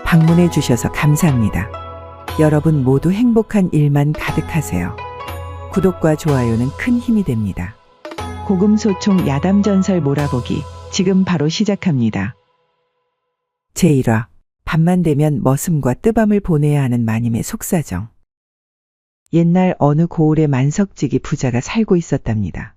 방문해 주셔서 감사합니다. 여러분 모두 행복한 일만 가득하세요. 구독과 좋아요는 큰 힘이 됩니다. 고금소총 야담전설 몰아보기 지금 바로 시작합니다. 제1화 밤만 되면 머슴과 뜨밤을 보내야 하는 마님의 속사정. 옛날 어느 고을에 만석지기 부자가 살고 있었답니다.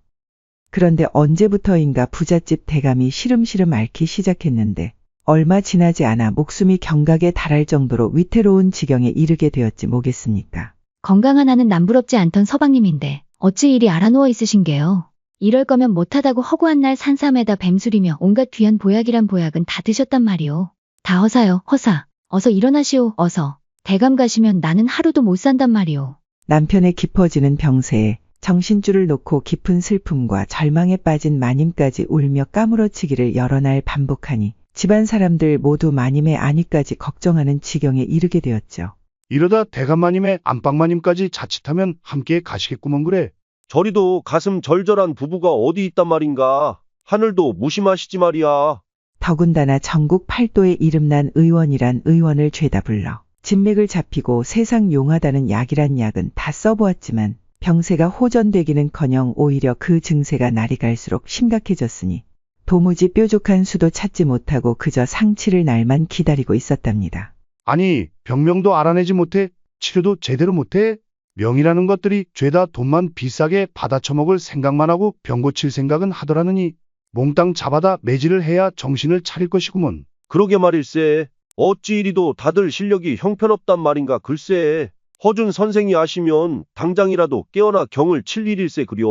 그런데 언제부터인가 부잣집 대감이 시름시름 앓기 시작했는데 얼마 지나지 않아 목숨이 경각에 달할 정도로 위태로운 지경에 이르게 되었지 뭐겠습니까? 건강 하나는 남부럽지 않던 서방님인데 어찌 이리 알아누워 있으신게요. 이럴 거면 못하다고 허구한 날 산삼에다 뱀술이며 온갖 귀한 보약이란 보약은 다 드셨단 말이오. 다 허사요, 허사. 어서 일어나시오, 어서. 대감 가시면 나는 하루도 못 산단 말이오. 남편의 깊어지는 병세에 정신줄을 놓고 깊은 슬픔과 절망에 빠진 마님까지 울며 까무러치기를 여러 날 반복하니 집안 사람들 모두 마님의 안위까지 걱정하는 지경에 이르게 되었죠. 이러다 대감마님의 안방마님까지 자칫하면 함께 가시겠구먼 그래. 저리도 가슴 절절한 부부가 어디 있단 말인가. 하늘도 무심하시지 말이야. 더군다나 전국 팔도에 이름난 의원이란 의원을 죄다 불러 진맥을 잡히고 세상 용하다는 약이란 약은 다 써보았지만 병세가 호전되기는커녕 오히려 그 증세가 날이 갈수록 심각해졌으니 도무지 뾰족한 수도 찾지 못하고 그저 상치를 날만 기다리고 있었답니다. 아니 병명도 알아내지 못해 치료도 제대로 못해? 명이라는 것들이 죄다 돈만 비싸게 받아쳐먹을 생각만 하고 병 고칠 생각은 하더라느니 몽땅 잡아다 매질을 해야 정신을 차릴 것이구먼. 그러게 말일세. 어찌 이리도 다들 실력이 형편없단 말인가 글쎄. 허준 선생이 아시면 당장이라도 깨어나 경을 칠 일일세 그려.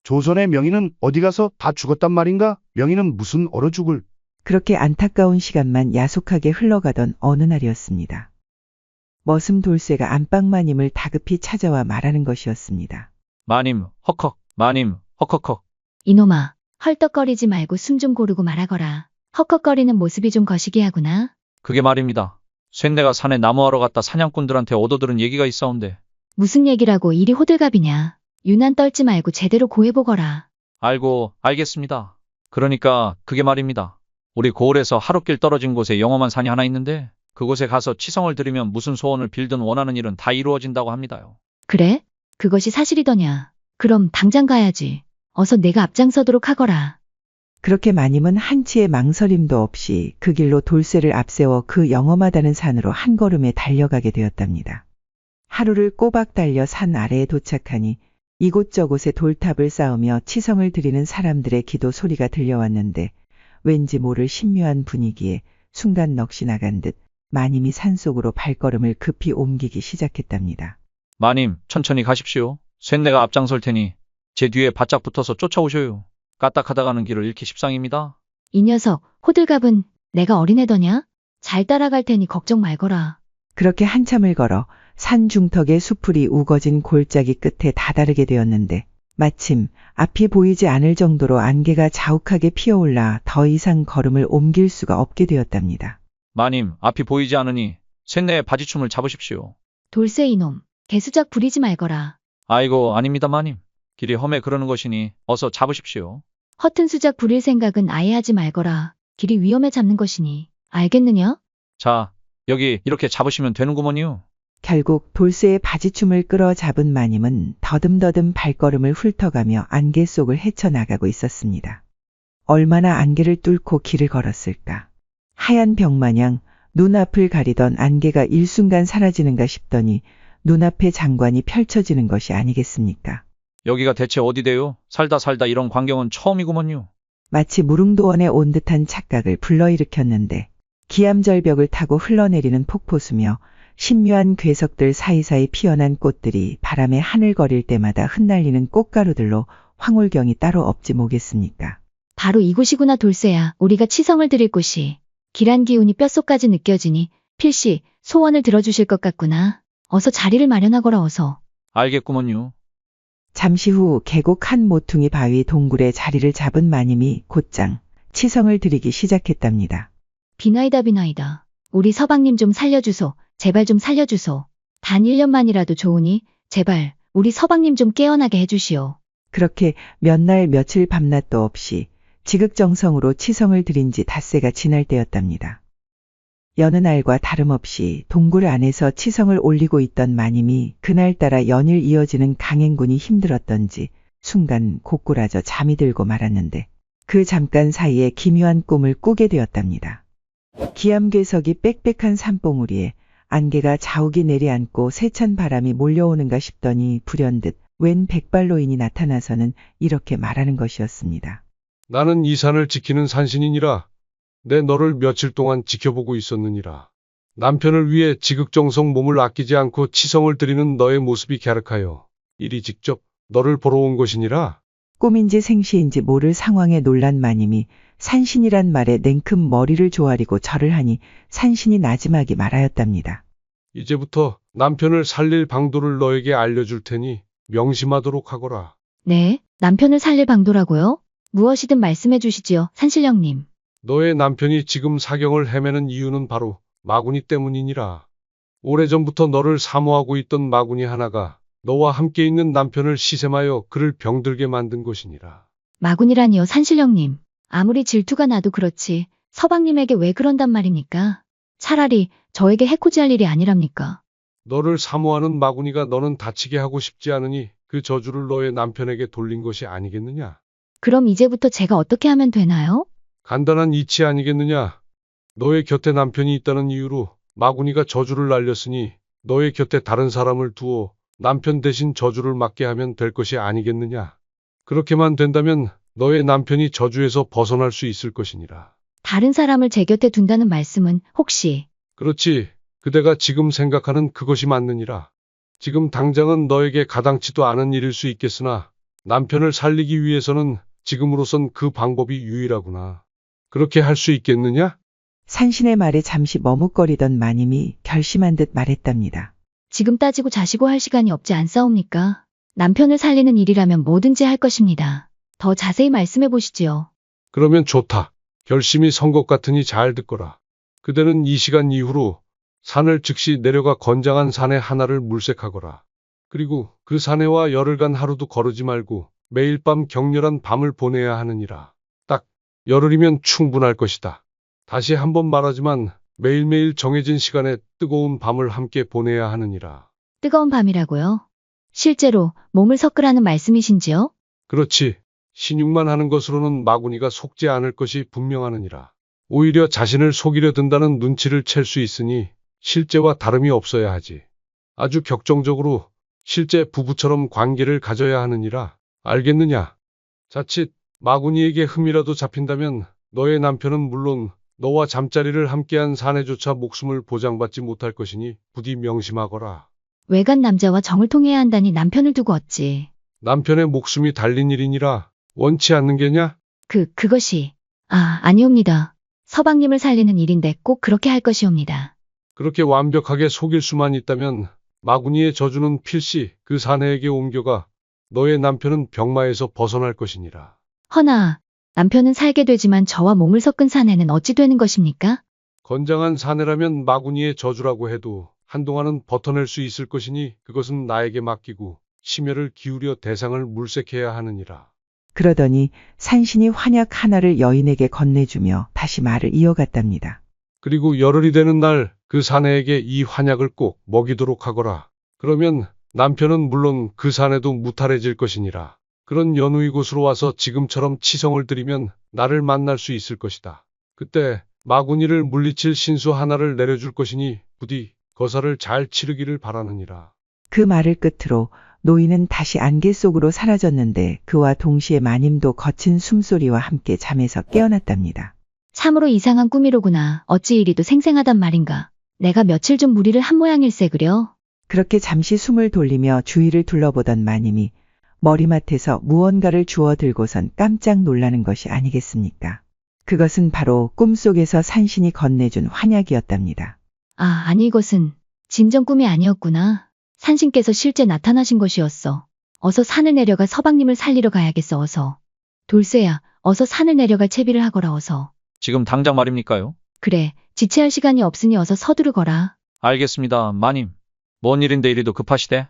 조선의 명의는 어디 가서 다 죽었단 말인가? 명의는 무슨 얼어 죽을. 그렇게 안타까운 시간만 야속하게 흘러가던 어느 날이었습니다. 머슴 돌쇠가 안방마님을 다급히 찾아와 말하는 것이었습니다. 마님, 헉헉, 마님, 헉헉헉. 이놈아, 헐떡거리지 말고 숨 좀 고르고 말하거라. 헉헉거리는 모습이 좀 거시기 하구나. 그게 말입니다. 쇳내가 산에 나무하러 갔다 사냥꾼들한테 얻어들은 얘기가 있사온데. 무슨 얘기라고 이리 호들갑이냐. 유난 떨지 말고 제대로 고해보거라. 알겠습니다. 그러니까 그게 말입니다. 우리 고을에서 하루길 떨어진 곳에 영험한 산이 하나 있는데 그곳에 가서 치성을 드리면 무슨 소원을 빌든 원하는 일은 다 이루어진다고 합니다요. 그래? 그것이 사실이더냐. 그럼 당장 가야지. 어서 내가 앞장서도록 하거라. 그렇게 마님은 한치의 망설임도 없이 그 길로 돌쇠를 앞세워 그 영험하다는 산으로 한 걸음에 달려가게 되었답니다. 하루를 꼬박 달려 산 아래에 도착하니 이곳저곳에 돌탑을 쌓으며 치성을 드리는 사람들의 기도 소리가 들려왔는데 왠지 모를 신묘한 분위기에 순간 넋이 나간 듯 마님이 산속으로 발걸음을 급히 옮기기 시작했답니다. 마님, 천천히 가십시오. 쇳내가 앞장설 테니 제 뒤에 바짝 붙어서 쫓아오셔요. 까딱하다 가는 길을 잃기 십상입니다. 이 녀석, 호들갑은 내가 어린애더냐? 잘 따라갈 테니 걱정 말거라. 그렇게 한참을 걸어 산 중턱에 수풀이 우거진 골짜기 끝에 다다르게 되었는데 마침 앞이 보이지 않을 정도로 안개가 자욱하게 피어올라 더 이상 걸음을 옮길 수가 없게 되었답니다. 마님, 앞이 보이지 않으니 쇳내의 바지춤을 잡으십시오. 돌쇠 이놈, 개수작 부리지 말거라. 아이고, 아닙니다 마님. 길이 험해 그러는 것이니 어서 잡으십시오. 허튼 수작 부릴 생각은 아예 하지 말거라. 길이 위험해 잡는 것이니. 알겠느냐? 자, 여기 이렇게 잡으시면 되는구먼요. 결국 돌쇠의 바지춤을 끌어 잡은 마님은 더듬더듬 발걸음을 훑어가며 안개 속을 헤쳐나가고 있었습니다. 얼마나 안개를 뚫고 길을 걸었을까. 하얀 벽마냥 눈앞을 가리던 안개가 일순간 사라지는가 싶더니 눈앞에 장관이 펼쳐지는 것이 아니겠습니까? 여기가 대체 어디대요? 살다 이런 광경은 처음이구먼요. 마치 무릉도원에 온 듯한 착각을 불러일으켰는데 기암절벽을 타고 흘러내리는 폭포수며 신묘한 괴석들 사이사이 피어난 꽃들이 바람에 하늘거릴 때마다 흩날리는 꽃가루들로 황홀경이 따로 없지 뭐겠습니까? 바로 이곳이구나 돌쇠야. 우리가 치성을 드릴 곳이. 길한 기운이 뼛속까지 느껴지니 필시 소원을 들어주실 것 같구나. 어서 자리를 마련하거라 어서. 알겠구먼요. 잠시 후 계곡 한 모퉁이 바위 동굴에 자리를 잡은 마님이 곧장 치성을 드리기 시작했답니다. 비나이다. 우리 서방님 좀 살려주소. 제발 좀 살려주소. 단 1년만이라도 좋으니 제발 우리 서방님 좀 깨어나게 해주시오. 그렇게 몇 날 며칠 밤낮도 없이 지극정성으로 치성을 드린 지 닷새가 지날 때였답니다. 여느 날과 다름없이 동굴 안에서 치성을 올리고 있던 마님이 그날따라 연일 이어지는 강행군이 힘들었던지 순간 고꾸라져 잠이 들고 말았는데 그 잠깐 사이에 기묘한 꿈을 꾸게 되었답니다. 기암괴석이 빽빽한 산봉우리에 안개가 자욱이 내려앉고 세찬 바람이 몰려오는가 싶더니 불현듯 웬 백발노인이 나타나서는 이렇게 말하는 것이었습니다. 나는 이 산을 지키는 산신이니라. 내 너를 며칠 동안 지켜보고 있었느니라. 남편을 위해 지극정성 몸을 아끼지 않고 치성을 드리는 너의 모습이 갸륵하여 이리 직접 너를 보러 온 것이니라. 꿈인지 생시인지 모를 상황에 놀란 마님이 산신이란 말에 냉큼 머리를 조아리고 절을 하니 산신이 나지막이 말하였답니다. 이제부터 남편을 살릴 방도를 너에게 알려줄 테니 명심하도록 하거라. 네, 남편을 살릴 방도라고요? 무엇이든 말씀해 주시지요, 산신령님. 너의 남편이 지금 사경을 헤매는 이유는 바로 마구니 때문이니라. 오래전부터 너를 사모하고 있던 마구니 하나가 너와 함께 있는 남편을 시샘하여 그를 병들게 만든 것이니라. 마군이라니요, 산신령님. 아무리 질투가 나도 그렇지 서방님에게 왜 그런단 말입니까? 차라리 저에게 해코지할 일이 아니랍니까? 너를 사모하는 마구니가 너는 다치게 하고 싶지 않으니 그 저주를 너의 남편에게 돌린 것이 아니겠느냐? 그럼 이제부터 제가 어떻게 하면 되나요? 간단한 이치 아니겠느냐? 너의 곁에 남편이 있다는 이유로 마구니가 저주를 날렸으니 너의 곁에 다른 사람을 두어 남편 대신 저주를 맞게 하면 될 것이 아니겠느냐? 그렇게만 된다면 너의 남편이 저주에서 벗어날 수 있을 것이니라. 다른 사람을 제 곁에 둔다는 말씀은 혹시 그렇지. 그대가 지금 생각하는 그것이 맞느니라. 지금 당장은 너에게 가당치도 않은 일일 수 있겠으나 남편을 살리기 위해서는 지금으로선 그 방법이 유일하구나. 그렇게 할 수 있겠느냐? 산신의 말에 잠시 머뭇거리던 마님이 결심한 듯 말했답니다. 지금 따지고 자시고 할 시간이 없지 않사옵니까? 남편을 살리는 일이라면 뭐든지 할 것입니다. 더 자세히 말씀해 보시지요. 그러면 좋다. 결심이 선 것 같으니 잘 듣거라. 그대는 이 시간 이후로 산을 즉시 내려가 건장한 산에 하나를 물색하거라. 그리고 그 산에와 열흘간 하루도 거르지 말고 매일 밤 격렬한 밤을 보내야 하느니라. 딱 열흘이면 충분할 것이다. 다시 한번 말하지만 매일매일 정해진 시간에 뜨거운 밤을 함께 보내야 하느니라. 뜨거운 밤이라고요? 실제로 몸을 섞으라는 말씀이신지요? 그렇지. 신용만 하는 것으로는 마구니가 속지 않을 것이 분명하느니라. 오히려 자신을 속이려 든다는 눈치를 챌 수 있으니 실제와 다름이 없어야 하지. 아주 격정적으로 실제 부부처럼 관계를 가져야 하느니라. 알겠느냐? 자칫 마구니에게 흠이라도 잡힌다면 너의 남편은 물론 너와 잠자리를 함께한 사내조차 목숨을 보장받지 못할 것이니 부디 명심하거라. 외간 남자와 정을 통해야 한다니 남편을 두고 어찌. 남편의 목숨이 달린 일이니라. 원치 않는 게냐? 그것이. 아니옵니다. 서방님을 살리는 일인데 꼭 그렇게 할 것이옵니다. 그렇게 완벽하게 속일 수만 있다면 마구니의 저주는 필시 그 사내에게 옮겨가 너의 남편은 병마에서 벗어날 것이니라. 허나, 남편은 살게 되지만 저와 몸을 섞은 사내는 어찌 되는 것입니까? 건장한 사내라면 마구니의 저주라고 해도 한동안은 버텨낼 수 있을 것이니 그것은 나에게 맡기고 심혈을 기울여 대상을 물색해야 하느니라. 그러더니 산신이 환약 하나를 여인에게 건네주며 다시 말을 이어갔답니다. 그리고 열흘이 되는 날 그 사내에게 이 환약을 꼭 먹이도록 하거라. 그러면 남편은 물론 그 사내도 무탈해질 것이니라. 그런 연후이 곳으로 와서 지금처럼 치성을 드리면 나를 만날 수 있을 것이다. 그때 마구니를 물리칠 신수 하나를 내려줄 것이니 부디 거사를 잘 치르기를 바라느니라. 그 말을 끝으로 노인은 다시 안개 속으로 사라졌는데 그와 동시에 마님도 거친 숨소리와 함께 잠에서 깨어났답니다. 참으로 이상한 꿈이로구나. 어찌 이리도 생생하단 말인가. 내가 며칠 좀 무리를 한 모양일세 그려. 그렇게 잠시 숨을 돌리며 주위를 둘러보던 마님이 머리맡에서 무언가를 주워 들고선 깜짝 놀라는 것이 아니겠습니까? 그것은 바로 꿈속에서 산신이 건네준 환약이었답니다. 아니 이것은 진정 꿈이 아니었구나. 산신께서 실제 나타나신 것이었어. 어서 산을 내려가 서방님을 살리러 가야겠어 어서. 돌쇠야, 어서 산을 내려갈 채비를 하거라 어서. 지금 당장 말입니까요? 그래, 지체할 시간이 없으니 어서 서두르거라. 알겠습니다, 마님. 뭔 일인데 이리도 급하시대?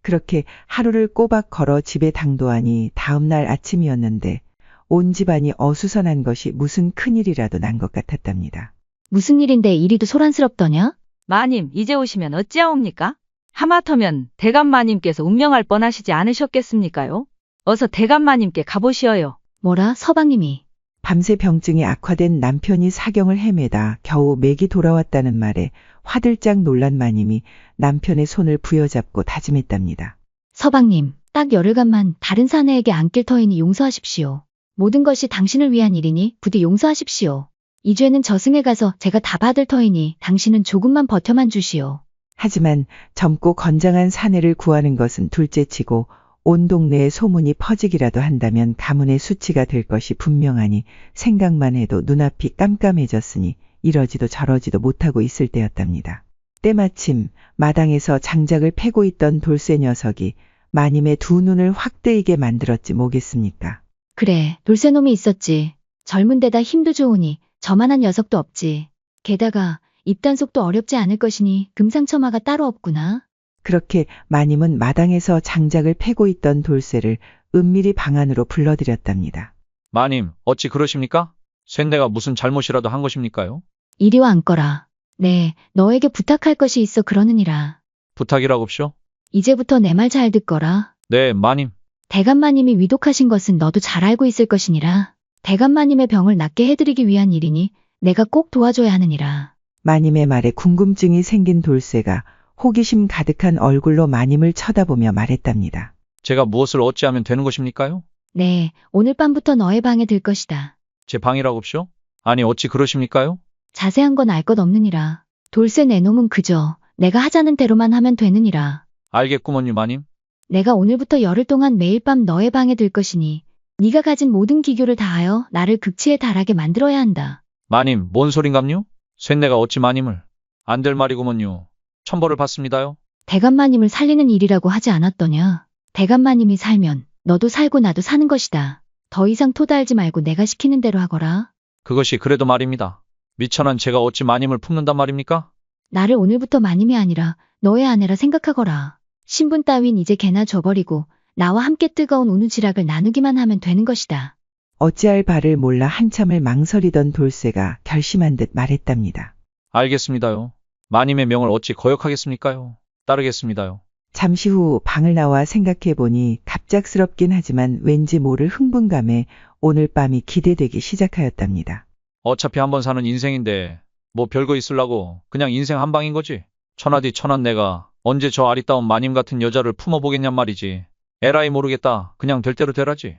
그렇게 하루를 꼬박 걸어 집에 당도하니 다음날 아침이었는데 온 집안이 어수선한 것이 무슨 큰일이라도 난 것 같았답니다. 무슨 일인데 이리도 소란스럽더냐? 마님, 이제 오시면 어찌하옵니까? 하마터면 대감마님께서 운명할 뻔하시지 않으셨겠습니까요? 어서 대감마님께 가보시어요. 뭐라, 서방님이. 밤새 병증이 악화된 남편이 사경을 헤매다 겨우 맥이 돌아왔다는 말에 화들짝 놀란 마님이 남편의 손을 부여잡고 다짐했답니다. 서방님, 딱 열흘간만 다른 사내에게 안길 터이니 용서하십시오. 모든 것이 당신을 위한 일이니 부디 용서하십시오. 이 죄는 저승에 가서 제가 다 받을 터이니 당신은 조금만 버텨만 주시오. 하지만 젊고 건장한 사내를 구하는 것은 둘째치고 온 동네에 소문이 퍼지기라도 한다면 가문의 수치가 될 것이 분명하니 생각만 해도 눈앞이 깜깜해졌으니 이러지도 저러지도 못하고 있을 때였답니다. 때마침 마당에서 장작을 패고 있던 돌쇠 녀석이 마님의 두 눈을 확 뜨이게 만들었지 뭐겠습니까. 그래, 돌쇠놈이 있었지. 젊은 데다 힘도 좋으니 저만한 녀석도 없지. 게다가 입단속도 어렵지 않을 것이니 금상첨화가 따로 없구나. 그렇게 마님은 마당에서 장작을 패고 있던 돌쇠를 은밀히 방 안으로 불러들였답니다. 마님, 어찌 그러십니까? 쇳내가 무슨 잘못이라도 한 것입니까요? 이리와 앉거라. 네, 너에게 부탁할 것이 있어 그러느니라. 부탁이라고쇼? 이제부터 내 말 잘 듣거라. 네, 마님. 대감마님이 위독하신 것은 너도 잘 알고 있을 것이니라. 대감마님의 병을 낫게 해드리기 위한 일이니 내가 꼭 도와줘야 하느니라. 마님의 말에 궁금증이 생긴 돌쇠가 호기심 가득한 얼굴로 마님을 쳐다보며 말했답니다. 제가 무엇을 어찌하면 되는 것입니까요? 네, 오늘 밤부터 너의 방에 들 것이다. 제 방이라고쇼? 아니, 어찌 그러십니까요? 자세한 건 알 것 없느니라. 돌쇠 내 놈은 그저 내가 하자는 대로만 하면 되느니라. 알겠구먼요, 마님. 내가 오늘부터 열흘 동안 매일 밤 너의 방에 들 것이니 네가 가진 모든 기교를 다하여 나를 극치에 달하게 만들어야 한다. 마님, 뭔 소린감요? 쇳내가 어찌 마님을. 안 될 말이구먼요. 천벌을 받습니다요. 대감마님을 살리는 일이라고 하지 않았더냐. 대감마님이 살면 너도 살고 나도 사는 것이다. 더 이상 토달지 말고 내가 시키는 대로 하거라. 그것이 그래도 말입니다. 미천한 제가 어찌 마님을 품는단 말입니까? 나를 오늘부터 마님이 아니라 너의 아내라 생각하거라. 신분 따윈 이제 개나 줘버리고 나와 함께 뜨거운 우누지락을 나누기만 하면 되는 것이다. 어찌할 바를 몰라 한참을 망설이던 돌쇠가 결심한 듯 말했답니다. 알겠습니다요. 마님의 명을 어찌 거역하겠습니까요? 따르겠습니다요. 잠시 후 방을 나와 생각해보니 갑작스럽긴 하지만 왠지 모를 흥분감에 오늘 밤이 기대되기 시작하였답니다. 어차피 한번 사는 인생인데 뭐 별거 있으려고 그냥 인생 한 방인 거지. 천하디 천한 내가 언제 저 아리따운 마님 같은 여자를 품어보겠냔 말이지. 에라이 모르겠다. 그냥 될 대로 되라지.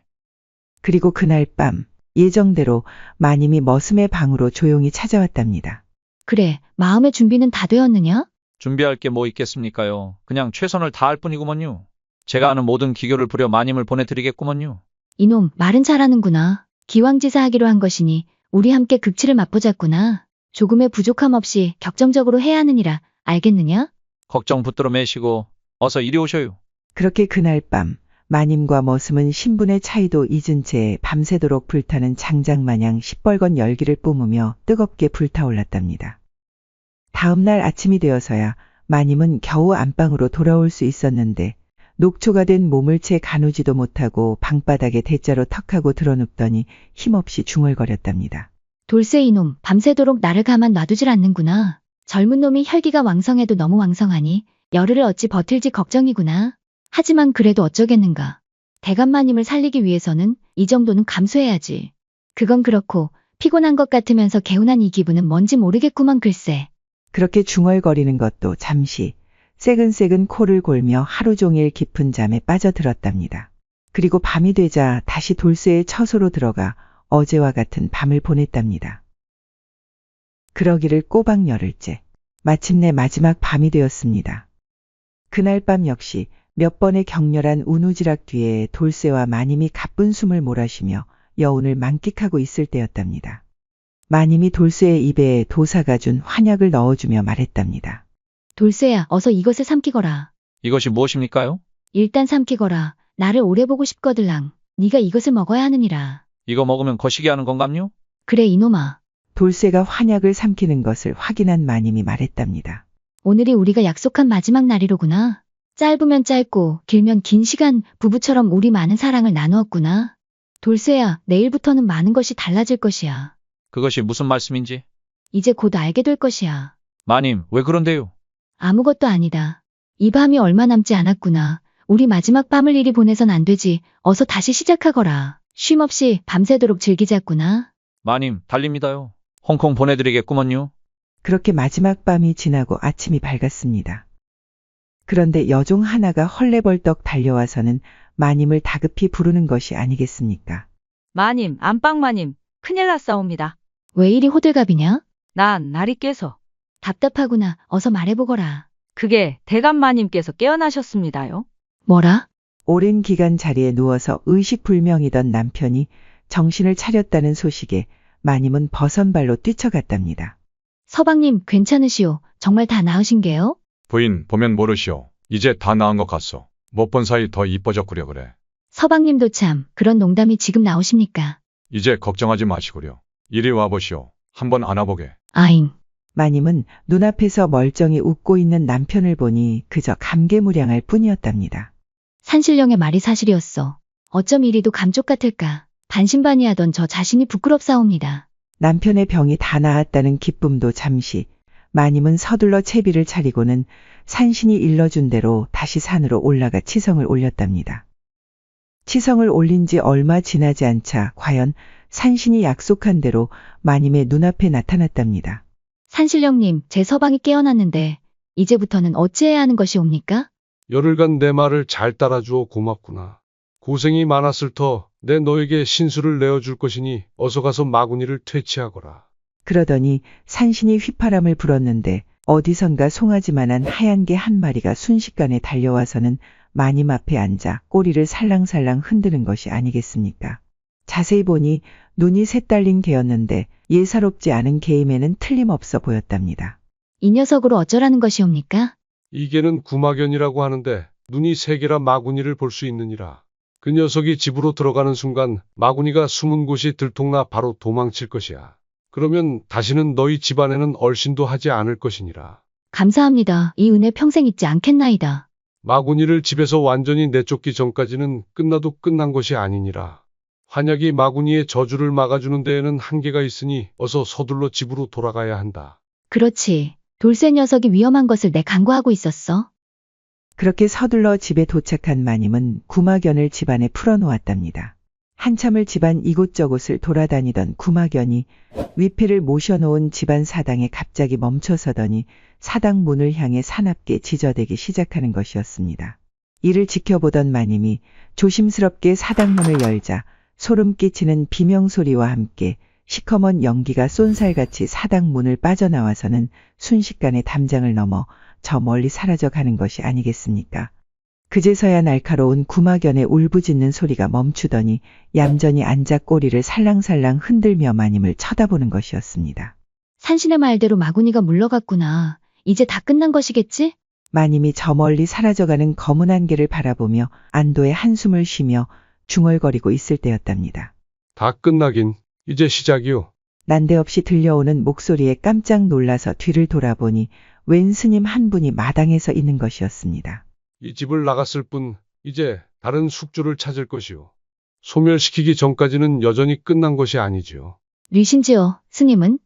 그리고 그날 밤 예정대로 마님이 머슴의 방으로 조용히 찾아왔답니다. 그래, 마음의 준비는 다 되었느냐? 준비할 게 뭐 있겠습니까요. 그냥 최선을 다할 뿐이구먼요. 제가 아는 모든 기교를 부려 마님을 보내드리겠구먼요. 이놈, 말은 잘하는구나. 기왕지사하기로 한 것이니 우리 함께 극치를 맛보자꾸나. 조금의 부족함 없이 격정적으로 해야 하느니라. 알겠느냐? 걱정 붙들어 매시고 어서 이리 오셔요. 그렇게 그날 밤 마님과 머슴은 신분의 차이도 잊은 채 밤새도록 불타는 장작마냥 시뻘건 열기를 뿜으며 뜨겁게 불타올랐답니다. 다음 날 아침이 되어서야 마님은 겨우 안방으로 돌아올 수 있었는데 녹초가 된 몸을 채 가누지도 못하고 방바닥에 대자로 턱하고 드러눕더니 힘없이 중얼거렸답니다. 돌쇠 이놈, 밤새도록 나를 가만 놔두질 않는구나. 젊은 놈이 혈기가 왕성해도 너무 왕성하니 열흘을 어찌 버틸지 걱정이구나. 하지만 그래도 어쩌겠는가. 대감마님을 살리기 위해서는 이 정도는 감수해야지. 그건 그렇고 피곤한 것 같으면서 개운한 이 기분은 뭔지 모르겠구먼 글쎄. 그렇게 중얼거리는 것도 잠시 새근새근 코를 골며 하루 종일 깊은 잠에 빠져들었답니다. 그리고 밤이 되자 다시 돌쇠의 처소로 들어가 어제와 같은 밤을 보냈답니다. 그러기를 꼬박 열흘째. 마침내 마지막 밤이 되었습니다. 그날 밤 역시 몇 번의 격렬한 우누지락 뒤에 돌쇠와 마님이 가쁜 숨을 몰아쉬며 여운을 만끽하고 있을 때였답니다. 마님이 돌쇠의 입에 도사가 준 환약을 넣어주며 말했답니다. 돌쇠야, 어서 이것을 삼키거라. 이것이 무엇입니까요? 일단 삼키거라. 나를 오래 보고 싶거들랑. 네가 이것을 먹어야 하느니라. 이거 먹으면 거시기 하는 건감요? 그래 이놈아. 돌쇠가 환약을 삼키는 것을 확인한 마님이 말했답니다. 오늘이 우리가 약속한 마지막 날이로구나. 짧으면 짧고 길면 긴 시간 부부처럼 우리 많은 사랑을 나누었구나. 돌쇠야, 내일부터는 많은 것이 달라질 것이야. 그것이 무슨 말씀인지? 이제 곧 알게 될 것이야. 마님, 왜 그런데요? 아무것도 아니다. 이 밤이 얼마 남지 않았구나. 우리 마지막 밤을 이리 보내선 안 되지. 어서 다시 시작하거라. 쉼 없이 밤새도록 즐기자꾸나. 마님, 달립니다요. 홍콩 보내드리겠구먼요. 그렇게 마지막 밤이 지나고 아침이 밝았습니다. 그런데 여종 하나가 헐레벌떡 달려와서는 마님을 다급히 부르는 것이 아니겠습니까? 마님, 안방마님, 큰일 났사옵니다. 왜 이리 호들갑이냐? 난 날이 깨서. 답답하구나. 어서 말해보거라. 그게 대감마님께서 깨어나셨습니다요. 뭐라? 오랜 기간 자리에 누워서 의식불명이던 남편이 정신을 차렸다는 소식에 마님은 버선발로 뛰쳐갔답니다. 서방님, 괜찮으시오. 정말 다 나으신게요? 부인 보면 모르시오. 이제 다 나은 것 같소. 못 본 사이 더 이뻐졌구려 그래. 서방님도 참, 그런 농담이 지금 나오십니까? 이제 걱정하지 마시구려. 이리 와보시오. 한번 안아보게. 아잉. 마님은 눈앞에서 멀쩡히 웃고 있는 남편을 보니 그저 감개무량할 뿐이었답니다. 산신령의 말이 사실이었어. 어쩜 이리도 감쪽 같을까. 반신반의하던 저 자신이 부끄럽사옵니다. 남편의 병이 다 나았다는 기쁨도 잠시, 마님은 서둘러 채비를 차리고는 산신이 일러준 대로 다시 산으로 올라가 치성을 올렸답니다. 치성을 올린 지 얼마 지나지 않자 과연 산신이 약속한 대로 마님의 눈앞에 나타났답니다. 산신령님, 제 서방이 깨어났는데 이제부터는 어찌해야 하는 것이옵니까? 열흘간 내 말을 잘 따라주어 고맙구나. 고생이 많았을 터 내 너에게 신수를 내어줄 것이니 어서 가서 마구니를 퇴치하거라. 그러더니 산신이 휘파람을 불었는데 어디선가 송아지만한 하얀 개 한 마리가 순식간에 달려와서는 마님 앞에 앉아 꼬리를 살랑살랑 흔드는 것이 아니겠습니까? 자세히 보니 눈이 셋 달린 개였는데 예사롭지 않은 개임에는 틀림없어 보였답니다. 이 녀석으로 어쩌라는 것이옵니까? 이 개는 구마견이라고 하는데 눈이 세 개라 마구니를 볼 수 있느니라. 그 녀석이 집으로 들어가는 순간 마구니가 숨은 곳이 들통나 바로 도망칠 것이야. 그러면 다시는 너희 집안에는 얼씬도 하지 않을 것이니라. 감사합니다. 이 은혜 평생 잊지 않겠나이다. 마구니를 집에서 완전히 내쫓기 전까지는 끝나도 끝난 것이 아니니라. 환약이 마구니의 저주를 막아주는 데에는 한계가 있으니 어서 서둘러 집으로 돌아가야 한다. 그렇지. 돌쇠 녀석이 위험한 것을 내 간과하고 있었어. 그렇게 서둘러 집에 도착한 마님은 구마견을 집안에 풀어놓았답니다. 한참을 집안 이곳저곳을 돌아다니던 구마견이 위패를 모셔놓은 집안 사당에 갑자기 멈춰서더니 사당 문을 향해 사납게 지저대기 시작하는 것이었습니다. 이를 지켜보던 마님이 조심스럽게 사당 문을 열자 소름 끼치는 비명소리와 함께 시커먼 연기가 쏜살같이 사당 문을 빠져나와서는 순식간에 담장을 넘어 저 멀리 사라져 가는 것이 아니겠습니까? 그제서야 날카로운 구마견의 울부짖는 소리가 멈추더니 얌전히 앉아 꼬리를 살랑살랑 흔들며 마님을 쳐다보는 것이었습니다. 산신의 말대로 마구니가 물러갔구나. 이제 다 끝난 것이겠지? 마님이 저 멀리 사라져가는 검은 안개를 바라보며 안도의 한숨을 쉬며 중얼거리고 있을 때였답니다. 다 끝나긴 이제 시작이요. 난데없이 들려오는 목소리에 깜짝 놀라서 뒤를 돌아보니 웬 스님 한 분이 마당에서 있는 것이었습니다. 이 집을 나갔을 뿐 이제 다른 숙주를 찾을 것이요. 소멸시키기 전까지는 여전히 끝난 것이 아니지요. 뉘신지요, 스님은?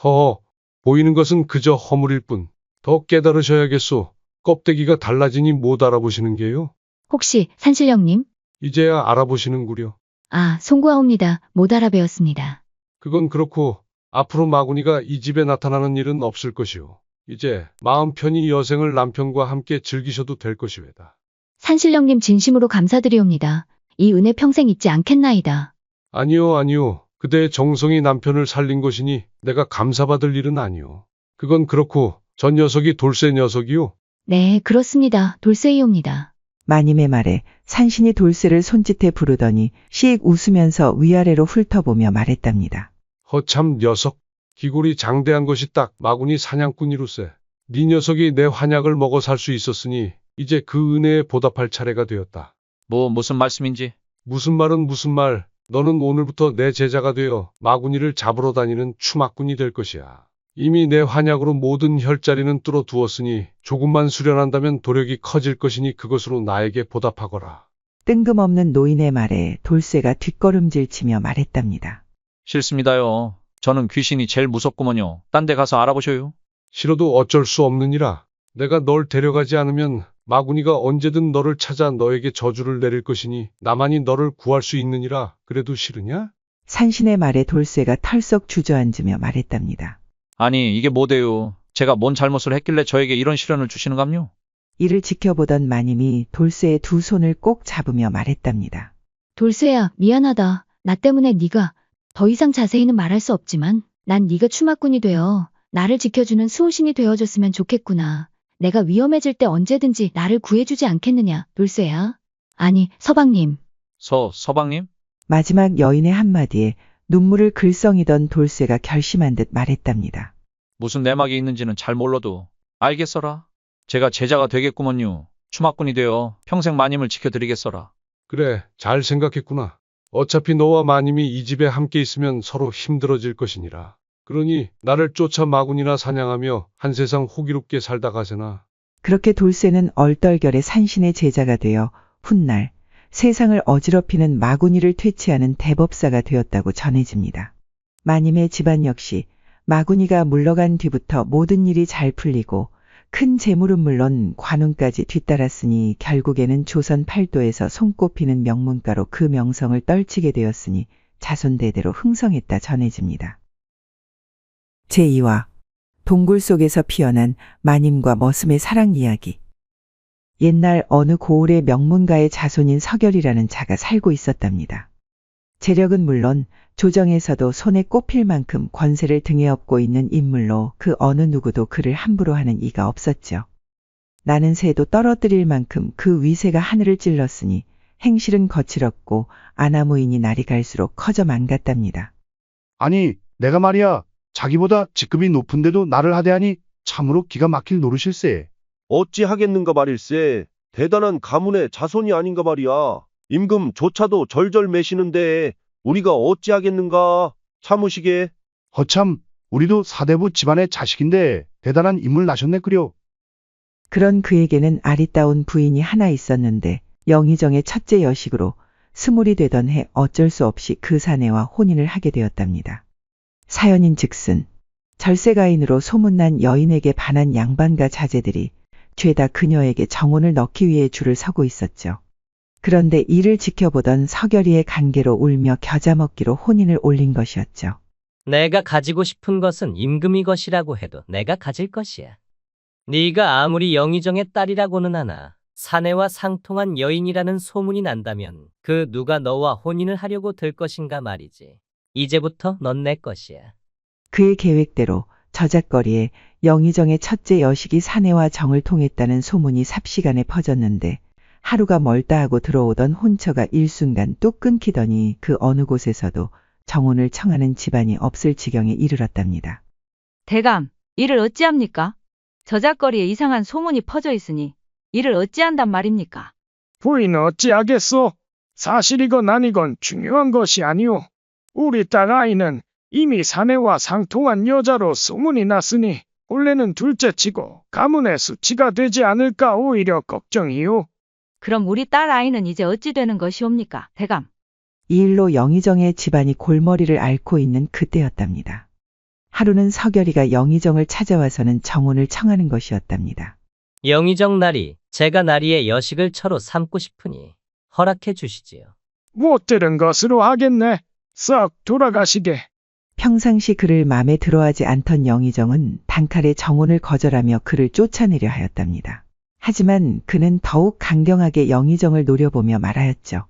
허허, 보이는 것은 그저 허물일 뿐. 더 깨달으셔야겠소. 껍데기가 달라지니 못 알아보시는 게요. 혹시 산신령님? 이제야 알아보시는구려. 아, 송구하옵니다. 못 알아배웠습니다. 그건 그렇고 앞으로 마구니가 이 집에 나타나는 일은 없을 것이요. 이제 마음 편히 여생을 남편과 함께 즐기셔도 될 것이외다. 산신령님 진심으로 감사드리옵니다. 이 은혜 평생 잊지 않겠나이다. 아니요, 아니요. 그대의 정성이 남편을 살린 것이니 내가 감사받을 일은 아니요. 그건 그렇고 전 녀석이 돌쇠 녀석이요. 네, 그렇습니다. 돌쇠이옵니다. 마님의 말에 산신이 돌쇠를 손짓해 부르더니 씩 웃으면서 위아래로 훑어보며 말했답니다. 허참 녀석. 기골이 장대한 것이 딱 마구니 사냥꾼이로세. 네 녀석이 내 환약을 먹어 살 수 있었으니 이제 그 은혜에 보답할 차례가 되었다. 무슨 말씀인지? 무슨 말은 무슨 말. 너는 오늘부터 내 제자가 되어 마구니를 잡으러 다니는 추막꾼이 될 것이야. 이미 내 환약으로 모든 혈자리는 뚫어두었으니 조금만 수련한다면 도력이 커질 것이니 그것으로 나에게 보답하거라. 뜬금없는 노인의 말에 돌쇠가 뒷걸음질치며 말했답니다. 싫습니다요. 저는 귀신이 제일 무섭구먼요. 딴 데 가서 알아보셔요. 싫어도 어쩔 수 없느니라. 내가 널 데려가지 않으면 마구니가 언제든 너를 찾아 너에게 저주를 내릴 것이니 나만이 너를 구할 수 있느니라. 그래도 싫으냐? 산신의 말에 돌쇠가 털썩 주저앉으며 말했답니다. 아니, 이게 뭐대요? 제가 뭔 잘못을 했길래 저에게 이런 시련을 주시는감요? 이를 지켜보던 마님이 돌쇠의 두 손을 꼭 잡으며 말했답니다. 돌쇠야, 미안하다. 나 때문에 네가 더 이상 자세히는 말할 수 없지만 난 네가 추마꾼이 되어 나를 지켜주는 수호신이 되어줬으면 좋겠구나. 내가 위험해질 때 언제든지 나를 구해주지 않겠느냐, 돌쇠야. 아니, 서방님. 서방님? 마지막 여인의 한마디에 눈물을 글썽이던 돌쇠가 결심한 듯 말했답니다. 무슨 내막이 있는지는 잘 몰라도 알겠어라. 제가 제자가 되겠구먼요. 추마꾼이 되어 평생 마님을 지켜드리겠어라. 그래, 잘 생각했구나. 어차피 너와 마님이 이 집에 함께 있으면 서로 힘들어질 것이니라. 그러니 나를 쫓아 마군이나 사냥하며 한 세상 호기롭게 살다 가세나. 그렇게 돌쇠는 얼떨결에 산신의 제자가 되어 훗날 세상을 어지럽히는 마구니를 퇴치하는 대법사가 되었다고 전해집니다. 마님의 집안 역시 마구니가 물러간 뒤부터 모든 일이 잘 풀리고 큰 재물은 물론 관운까지 뒤따랐으니 결국에는 조선 팔도에서 손꼽히는 명문가로 그 명성을 떨치게 되었으니 자손대대로 흥성했다 전해집니다. 제2화 동굴 속에서 피어난 마님과 머슴의 사랑 이야기. 옛날 어느 고을의 명문가의 자손인 서결이라는 자가 살고 있었답니다. 재력은 물론 조정에서도 손에 꼽힐 만큼 권세를 등에 업고 있는 인물로 그 어느 누구도 그를 함부로 하는 이가 없었죠. 나는 새도 떨어뜨릴 만큼 그 위세가 하늘을 찔렀으니 행실은 거칠었고 아나무인이 날이 갈수록 커져만 갔답니다. 아니, 내가 말이야. 자기보다 직급이 높은데도 나를 하대하니 참으로 기가 막힐 노릇일세. 어찌 하겠는가 말일세. 대단한 가문의 자손이 아닌가 말이야. 임금조차도 절절 매시는데 우리가 어찌 하겠는가. 참으시게. 허참, 우리도 사대부 집안의 자식인데 대단한 인물 나셨네 그려. 그런 그에게는 아리따운 부인이 하나 있었는데 영의정의 첫째 여식으로 스물이 되던 해 어쩔 수 없이 그 사내와 혼인을 하게 되었답니다. 사연인즉슨 절세가인으로 소문난 여인에게 반한 양반과 자제들이 죄다 그녀에게 정혼을 넣기 위해 줄을 서고 있었죠. 그런데 이를 지켜보던 서결이의 간계로 울며 겨자 먹기로 혼인을 올린 것이었죠. 내가 가지고 싶은 것은 임금이 것이라고 해도 내가 가질 것이야. 네가 아무리 영의정의 딸이라고는 하나 사내와 상통한 여인이라는 소문이 난다면 그 누가 너와 혼인을 하려고 들 것인가 말이지. 이제부터 넌 내 것이야. 그의 계획대로 저작거리에 영의정의 첫째 여식이 사내와 정을 통했다는 소문이 삽시간에 퍼졌는데 하루가 멀다 하고 들어오던 혼처가 일순간 뚝 끊기더니 그 어느 곳에서도 정혼을 청하는 집안이 없을 지경에 이르렀답니다. 대감, 이를 어찌합니까? 저작거리에 이상한 소문이 퍼져 있으니 이를 어찌한단 말입니까? 부인은 어찌하겠소? 사실이건 아니건 중요한 것이 아니오. 우리 딸 아이는 이미 사내와 상통한 여자로 소문이 났으니 본래는 둘째치고 가문의 수치가 되지 않을까 오히려 걱정이오. 그럼 우리 딸 아이는 이제 어찌 되는 것이옵니까, 대감? 이 일로 영의정의 집안이 골머리를 앓고 있는 그때였답니다. 하루는 서결이가 영의정을 찾아와서는 정혼을 청하는 것이었답니다. 영의정 나리, 제가 나리의 여식을 처로 삼고 싶으니 허락해 주시지요. 못 들은 것으로 하겠네. 썩 돌아가시게. 평상시 그를 마음에 들어하지 않던 영의정은 단칼에 정혼을 거절하며 그를 쫓아내려 하였답니다. 하지만 그는 더욱 강경하게 영의정을 노려보며 말하였죠.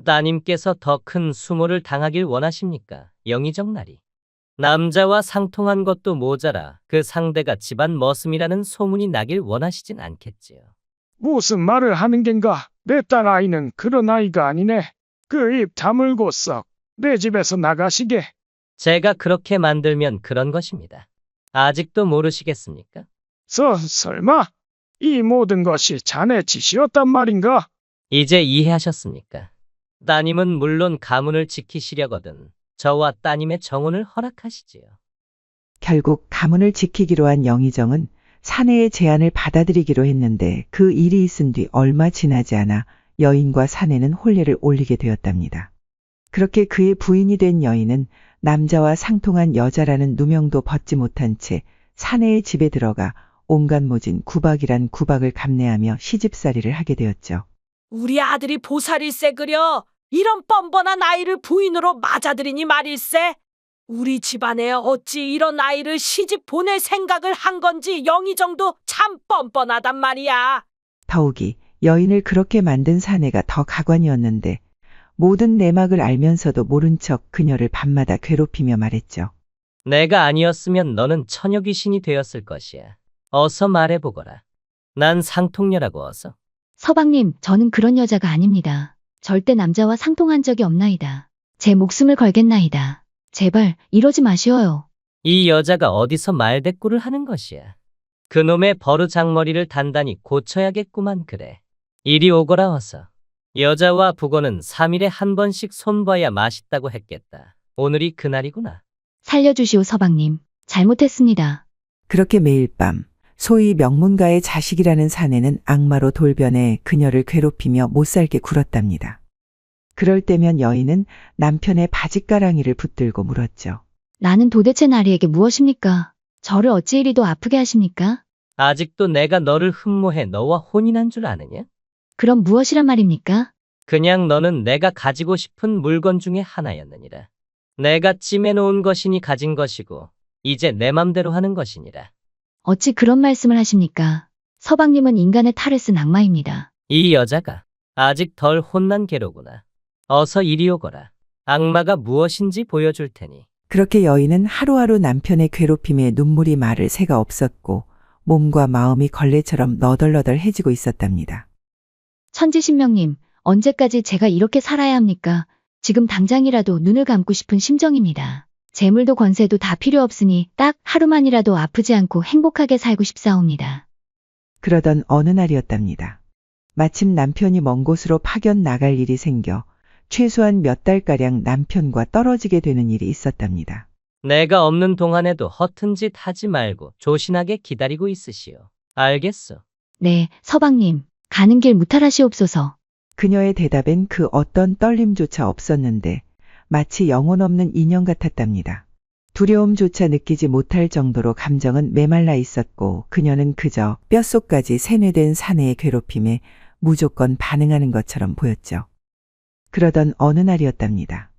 따님께서 더 큰 수모를 당하길 원하십니까? 영의정 나리. 남자와 상통한 것도 모자라 그 상대가 집안 머슴이라는 소문이 나길 원하시진 않겠지요. 무슨 말을 하는 겐가? 내 딸 아이는 그런 아이가 아니네. 그 입 다물고 썩 내 집에서 나가시게. 제가 그렇게 만들면 그런 것입니다. 아직도 모르시겠습니까? 설마 이 모든 것이 자네 짓이었단 말인가? 이제 이해하셨습니까? 따님은 물론 가문을 지키시려거든 저와 따님의 정혼을 허락하시지요. 결국 가문을 지키기로 한 영의정은 사내의 제안을 받아들이기로 했는데 그 일이 있은 뒤 얼마 지나지 않아 여인과 사내는 혼례를 올리게 되었답니다. 그렇게 그의 부인이 된 여인은 남자와 상통한 여자라는 누명도 벗지 못한 채 사내의 집에 들어가 온갖 모진 구박이란 구박을 감내하며 시집살이를 하게 되었죠. 우리 아들이 보살일세 그려 이런 뻔뻔한 아이를 부인으로 맞아들이니 말일세. 우리 집안에 어찌 이런 아이를 시집 보낼 생각을 한 건지 영의정도 참 뻔뻔하단 말이야. 더욱이 여인을 그렇게 만든 사내가 더 가관이었는데 모든 내막을 알면서도 모른 척 그녀를 밤마다 괴롭히며 말했죠. 내가 아니었으면 너는 처녀 귀신이 되었을 것이야. 어서 말해보거라. 난 상통녀라고 어서. 서방님, 저는 그런 여자가 아닙니다. 절대 남자와 상통한 적이 없나이다. 제 목숨을 걸겠나이다. 제발 이러지 마시어요. 이 여자가 어디서 말대꾸를 하는 것이야. 그놈의 버르장머리를 단단히 고쳐야겠구만 그래. 이리 오거라 어서. 여자와 북어는 3일에 한 번씩 손봐야 맛있다고 했겠다. 오늘이 그날이구나. 살려주시오 서방님. 잘못했습니다. 그렇게 매일 밤 소위 명문가의 자식이라는 사내는 악마로 돌변해 그녀를 괴롭히며 못살게 굴었답니다. 그럴 때면 여인은 남편의 바짓가랑이를 붙들고 물었죠. 나는 도대체 나리에게 무엇입니까? 저를 어찌 이리도 아프게 하십니까? 아직도 내가 너를 흠모해 너와 혼인한 줄 아느냐? 그럼 무엇이란 말입니까? 그냥 너는 내가 가지고 싶은 물건 중에 하나였느니라. 내가 찜해놓은 것이니 가진 것이고 이제 내 맘대로 하는 것이니라. 어찌 그런 말씀을 하십니까? 서방님은 인간의 탈을 쓴 악마입니다. 이 여자가 아직 덜 혼난 개로구나. 어서 이리 오거라. 악마가 무엇인지 보여줄 테니. 그렇게 여인은 하루하루 남편의 괴롭힘에 눈물이 마를 새가 없었고 몸과 마음이 걸레처럼 너덜너덜해지고 있었답니다. 천지신명님, 언제까지 제가 이렇게 살아야 합니까? 지금 당장이라도 눈을 감고 싶은 심정입니다. 재물도 권세도 다 필요 없으니 딱 하루만이라도 아프지 않고 행복하게 살고 싶사옵니다. 그러던 어느 날이었답니다. 마침 남편이 먼 곳으로 파견 나갈 일이 생겨 최소한 몇 달가량 남편과 떨어지게 되는 일이 있었답니다. 내가 없는 동안에도 허튼 짓 하지 말고 조신하게 기다리고 있으시오. 알겠소? 네, 서방님. 가는 길 무탈하시옵소서. 그녀의 대답엔 그 어떤 떨림조차 없었는데 마치 영혼 없는 인형 같았답니다. 두려움조차 느끼지 못할 정도로 감정은 메말라 있었고 그녀는 그저 뼛속까지 세뇌된 사내의 괴롭힘에 무조건 반응하는 것처럼 보였죠. 그러던 어느 날이었답니다.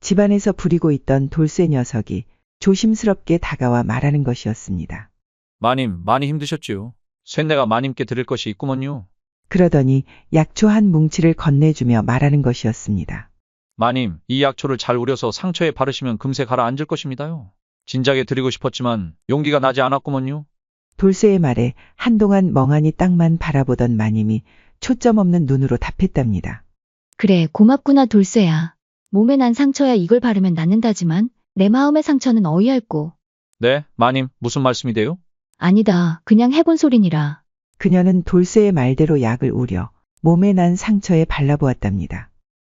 집안에서 부리고 있던 돌쇠 녀석이 조심스럽게 다가와 말하는 것이었습니다. 마님, 많이 힘드셨지요. 쇳내가 마님께 드릴 것이 있구먼요. 그러더니 약초 한 뭉치를 건네주며 말하는 것이었습니다. 마님, 이 약초를 잘 우려서 상처에 바르시면 금세 가라앉을 것입니다요. 진작에 드리고 싶었지만 용기가 나지 않았구먼요. 돌쇠의 말에 한동안 멍하니 땅만 바라보던 마님이 초점 없는 눈으로 답했답니다. 그래, 고맙구나 돌쇠야. 몸에 난 상처야 이걸 바르면 낫는다지만 내 마음의 상처는 어이없고. 네, 마님, 무슨 말씀이돼요? 아니다, 그냥 해본 소리니라. 그녀는 돌쇠의 말대로 약을 우려 몸에 난 상처에 발라보았답니다.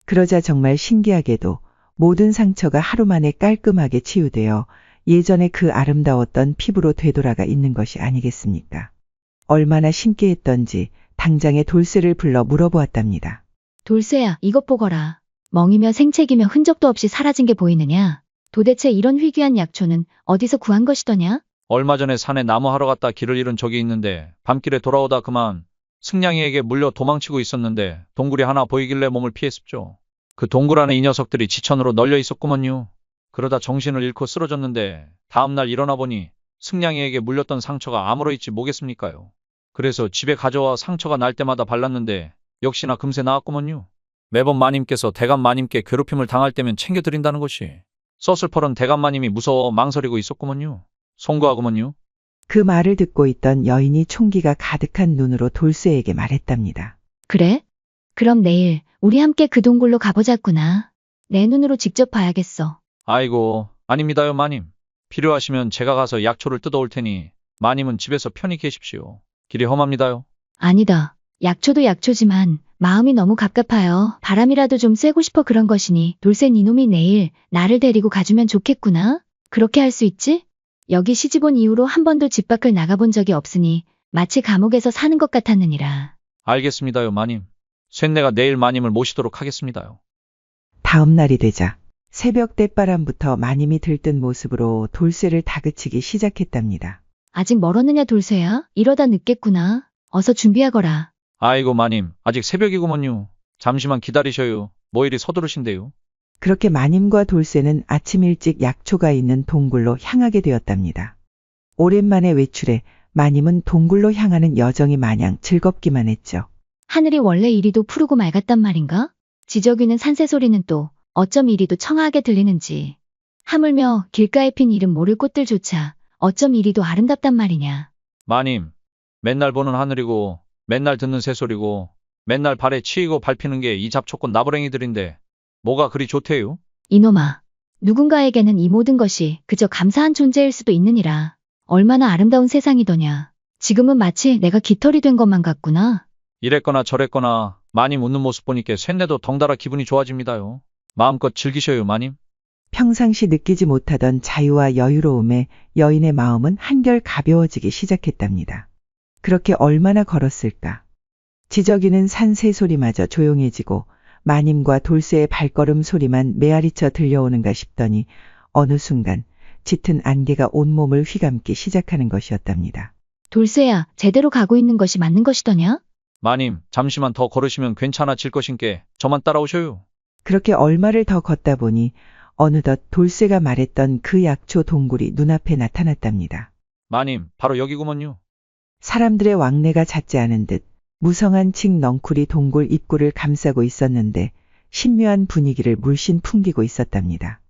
그러자 정말 신기하게도 모든 상처가 하루 만에 깔끔하게 치유되어 예전에 그 아름다웠던 피부로 되돌아가 있는 것이 아니겠습니까? 얼마나 신기했던지 당장에 돌쇠를 불러 물어보았답니다. 돌쇠야, 이것 보거라. 멍이며 생채기며 흔적도 없이 사라진 게 보이느냐? 도대체 이런 희귀한 약초는 어디서 구한 것이더냐? 얼마 전에 산에 나무하러 갔다 길을 잃은 적이 있는데 밤길에 돌아오다 그만 승냥이에게 물려 도망치고 있었는데 동굴이 하나 보이길래 몸을 피했습죠. 그 동굴 안에 이 녀석들이 지천으로 널려 있었구먼요. 그러다 정신을 잃고 쓰러졌는데 다음날 일어나 보니 승냥이에게 물렸던 상처가 아무러 있지 뭐겠습니까요. 그래서 집에 가져와 상처가 날 때마다 발랐는데 역시나 금세 나았구먼요. 매번 마님께서 대감 마님께 괴롭힘을 당할 때면 챙겨드린다는 것이 서슬퍼런 대감 마님이 무서워 망설이고 있었구먼요. 송구하구먼요. 그 말을 듣고 있던 여인이 총기가 가득한 눈으로 돌쇠에게 말했답니다. 그래? 그럼 내일 우리 함께 그 동굴로 가보자꾸나. 내 눈으로 직접 봐야겠어. 아이고, 아닙니다요 마님. 필요하시면 제가 가서 약초를 뜯어올 테니 마님은 집에서 편히 계십시오. 길이 험합니다요. 아니다. 약초도 약초지만 마음이 너무 갑갑하여 바람이라도 좀 쐬고 싶어 그런 것이니 돌쇠 니놈이 내일 나를 데리고 가주면 좋겠구나. 그렇게 할 수 있지? 여기 시집 온 이후로 한 번도 집 밖을 나가본 적이 없으니 마치 감옥에서 사는 것 같았느니라. 알겠습니다요 마님. 쇳내가 내일 마님을 모시도록 하겠습니다요. 다음 날이 되자 새벽 땔바람부터 마님이 들뜬 모습으로 돌쇠를 다그치기 시작했답니다. 아직 멀었느냐 돌쇠야? 이러다 늦겠구나. 어서 준비하거라. 아이고 마님, 아직 새벽이구먼요. 잠시만 기다리셔요. 뭐 이리 서두르신데요. 그렇게 마님과 돌쇠는 아침 일찍 약초가 있는 동굴로 향하게 되었답니다. 오랜만에 외출해 마님은 동굴로 향하는 여정이 마냥 즐겁기만 했죠. 하늘이 원래 이리도 푸르고 맑았단 말인가? 지저귀는 산새 소리는 또 어쩜 이리도 청아하게 들리는지. 하물며 길가에 핀 이름 모를 꽃들조차 어쩜 이리도 아름답단 말이냐. 마님, 맨날 보는 하늘이고 맨날 듣는 새소리고 맨날 발에 치이고 밟히는 게 이 잡초꽃 나부랭이들인데 뭐가 그리 좋대요? 이놈아, 누군가에게는 이 모든 것이 그저 감사한 존재일 수도 있느니라. 얼마나 아름다운 세상이더냐. 지금은 마치 내가 깃털이 된 것만 같구나. 이랬거나 저랬거나 마님 웃는 모습 보니까 쇳내도 덩달아 기분이 좋아집니다요. 마음껏 즐기셔요 마님. 평상시 느끼지 못하던 자유와 여유로움에 여인의 마음은 한결 가벼워지기 시작했답니다. 그렇게 얼마나 걸었을까. 지저귀는 산 새소리마저 조용해지고 마님과 돌쇠의 발걸음 소리만 메아리쳐 들려오는가 싶더니 어느 순간 짙은 안개가 온몸을 휘감기 시작하는 것이었답니다. 돌쇠야, 제대로 가고 있는 것이 맞는 것이더냐? 마님, 잠시만 더 걸으시면 괜찮아질 것인께 저만 따라오셔요. 그렇게 얼마를 더 걷다 보니 어느덧 돌쇠가 말했던 그 약초 동굴이 눈앞에 나타났답니다. 마님, 바로 여기구먼요. 사람들의 왕래가 잦지 않은 듯 무성한 칡 넝쿨이 동굴 입구를 감싸고 있었는데 신묘한 분위기를 물씬 풍기고 있었답니다.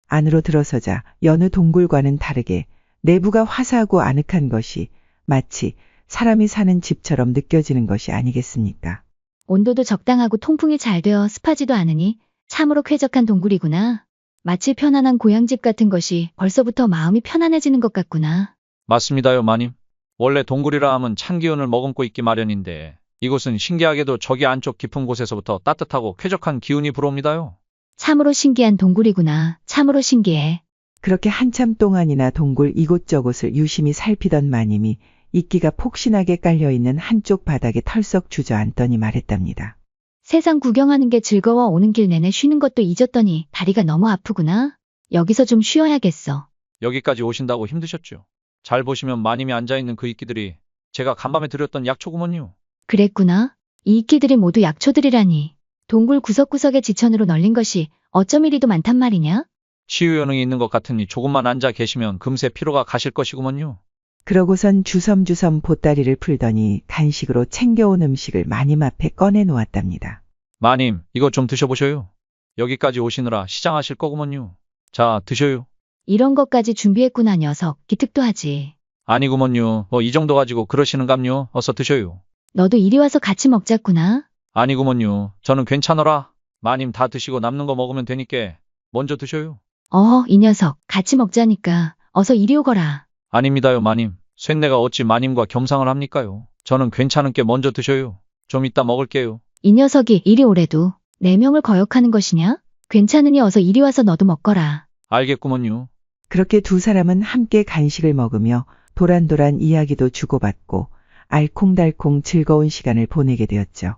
안으로 들어서자 여느 동굴과는 다르게 내부가 화사하고 아늑한 것이 마치 사람이 사는 집처럼 느껴지는 것이 아니겠습니까? 온도도 적당하고 통풍이 잘 되어 습하지도 않으니 참으로 쾌적한 동굴이구나. 마치 편안한 고향집 같은 것이 벌써부터 마음이 편안해지는 것 같구나. 맞습니다요 마님. 원래 동굴이라 하면 찬 기운을 머금고 있기 마련인데 이곳은 신기하게도 저기 안쪽 깊은 곳에서부터 따뜻하고 쾌적한 기운이 불어옵니다요. 참으로 신기한 동굴이구나. 참으로 신기해. 그렇게 한참 동안이나 동굴 이곳저곳을 유심히 살피던 마님이 이끼가 폭신하게 깔려있는 한쪽 바닥에 털썩 주저앉더니 말했답니다. 세상 구경하는 게 즐거워 오는 길 내내 쉬는 것도 잊었더니 다리가 너무 아프구나. 여기서 좀 쉬어야겠어. 여기까지 오신다고 힘드셨죠? 잘 보시면 마님이 앉아있는 그 이끼들이 제가 간밤에 드렸던 약초구먼요. 그랬구나. 이 이끼들이 모두 약초들이라니. 동굴 구석구석에 지천으로 널린 것이 어쩜 이리도 많단 말이냐? 치유 효능이 있는 것 같으니 조금만 앉아 계시면 금세 피로가 가실 것이구먼요. 그러고선 주섬주섬 보따리를 풀더니 간식으로 챙겨온 음식을 마님 앞에 꺼내 놓았답니다. 마님, 이거 좀 드셔보셔요. 여기까지 오시느라 시장하실 거구먼요. 자, 드셔요. 이런 것까지 준비했구나 녀석. 기특도 하지. 아니구먼요. 뭐 이 정도 가지고 그러시는감요. 어서 드셔요. 너도 이리 와서 같이 먹자꾸나. 아니구먼요. 저는 괜찮어라. 마님 다 드시고 남는 거 먹으면 되니까 먼저 드셔요. 이 녀석. 같이 먹자니까. 어서 이리 오거라. 아닙니다요 마님. 쇳내가 어찌 마님과 겸상을 합니까요. 저는 괜찮은 게 먼저 드셔요. 좀 이따 먹을게요. 이 녀석이 이리 오래도 내 명을 거역하는 것이냐? 괜찮으니 어서 이리 와서 너도 먹거라. 알겠구먼요. 그렇게 두 사람은 함께 간식을 먹으며 도란도란 이야기도 주고받고 알콩달콩 즐거운 시간을 보내게 되었죠.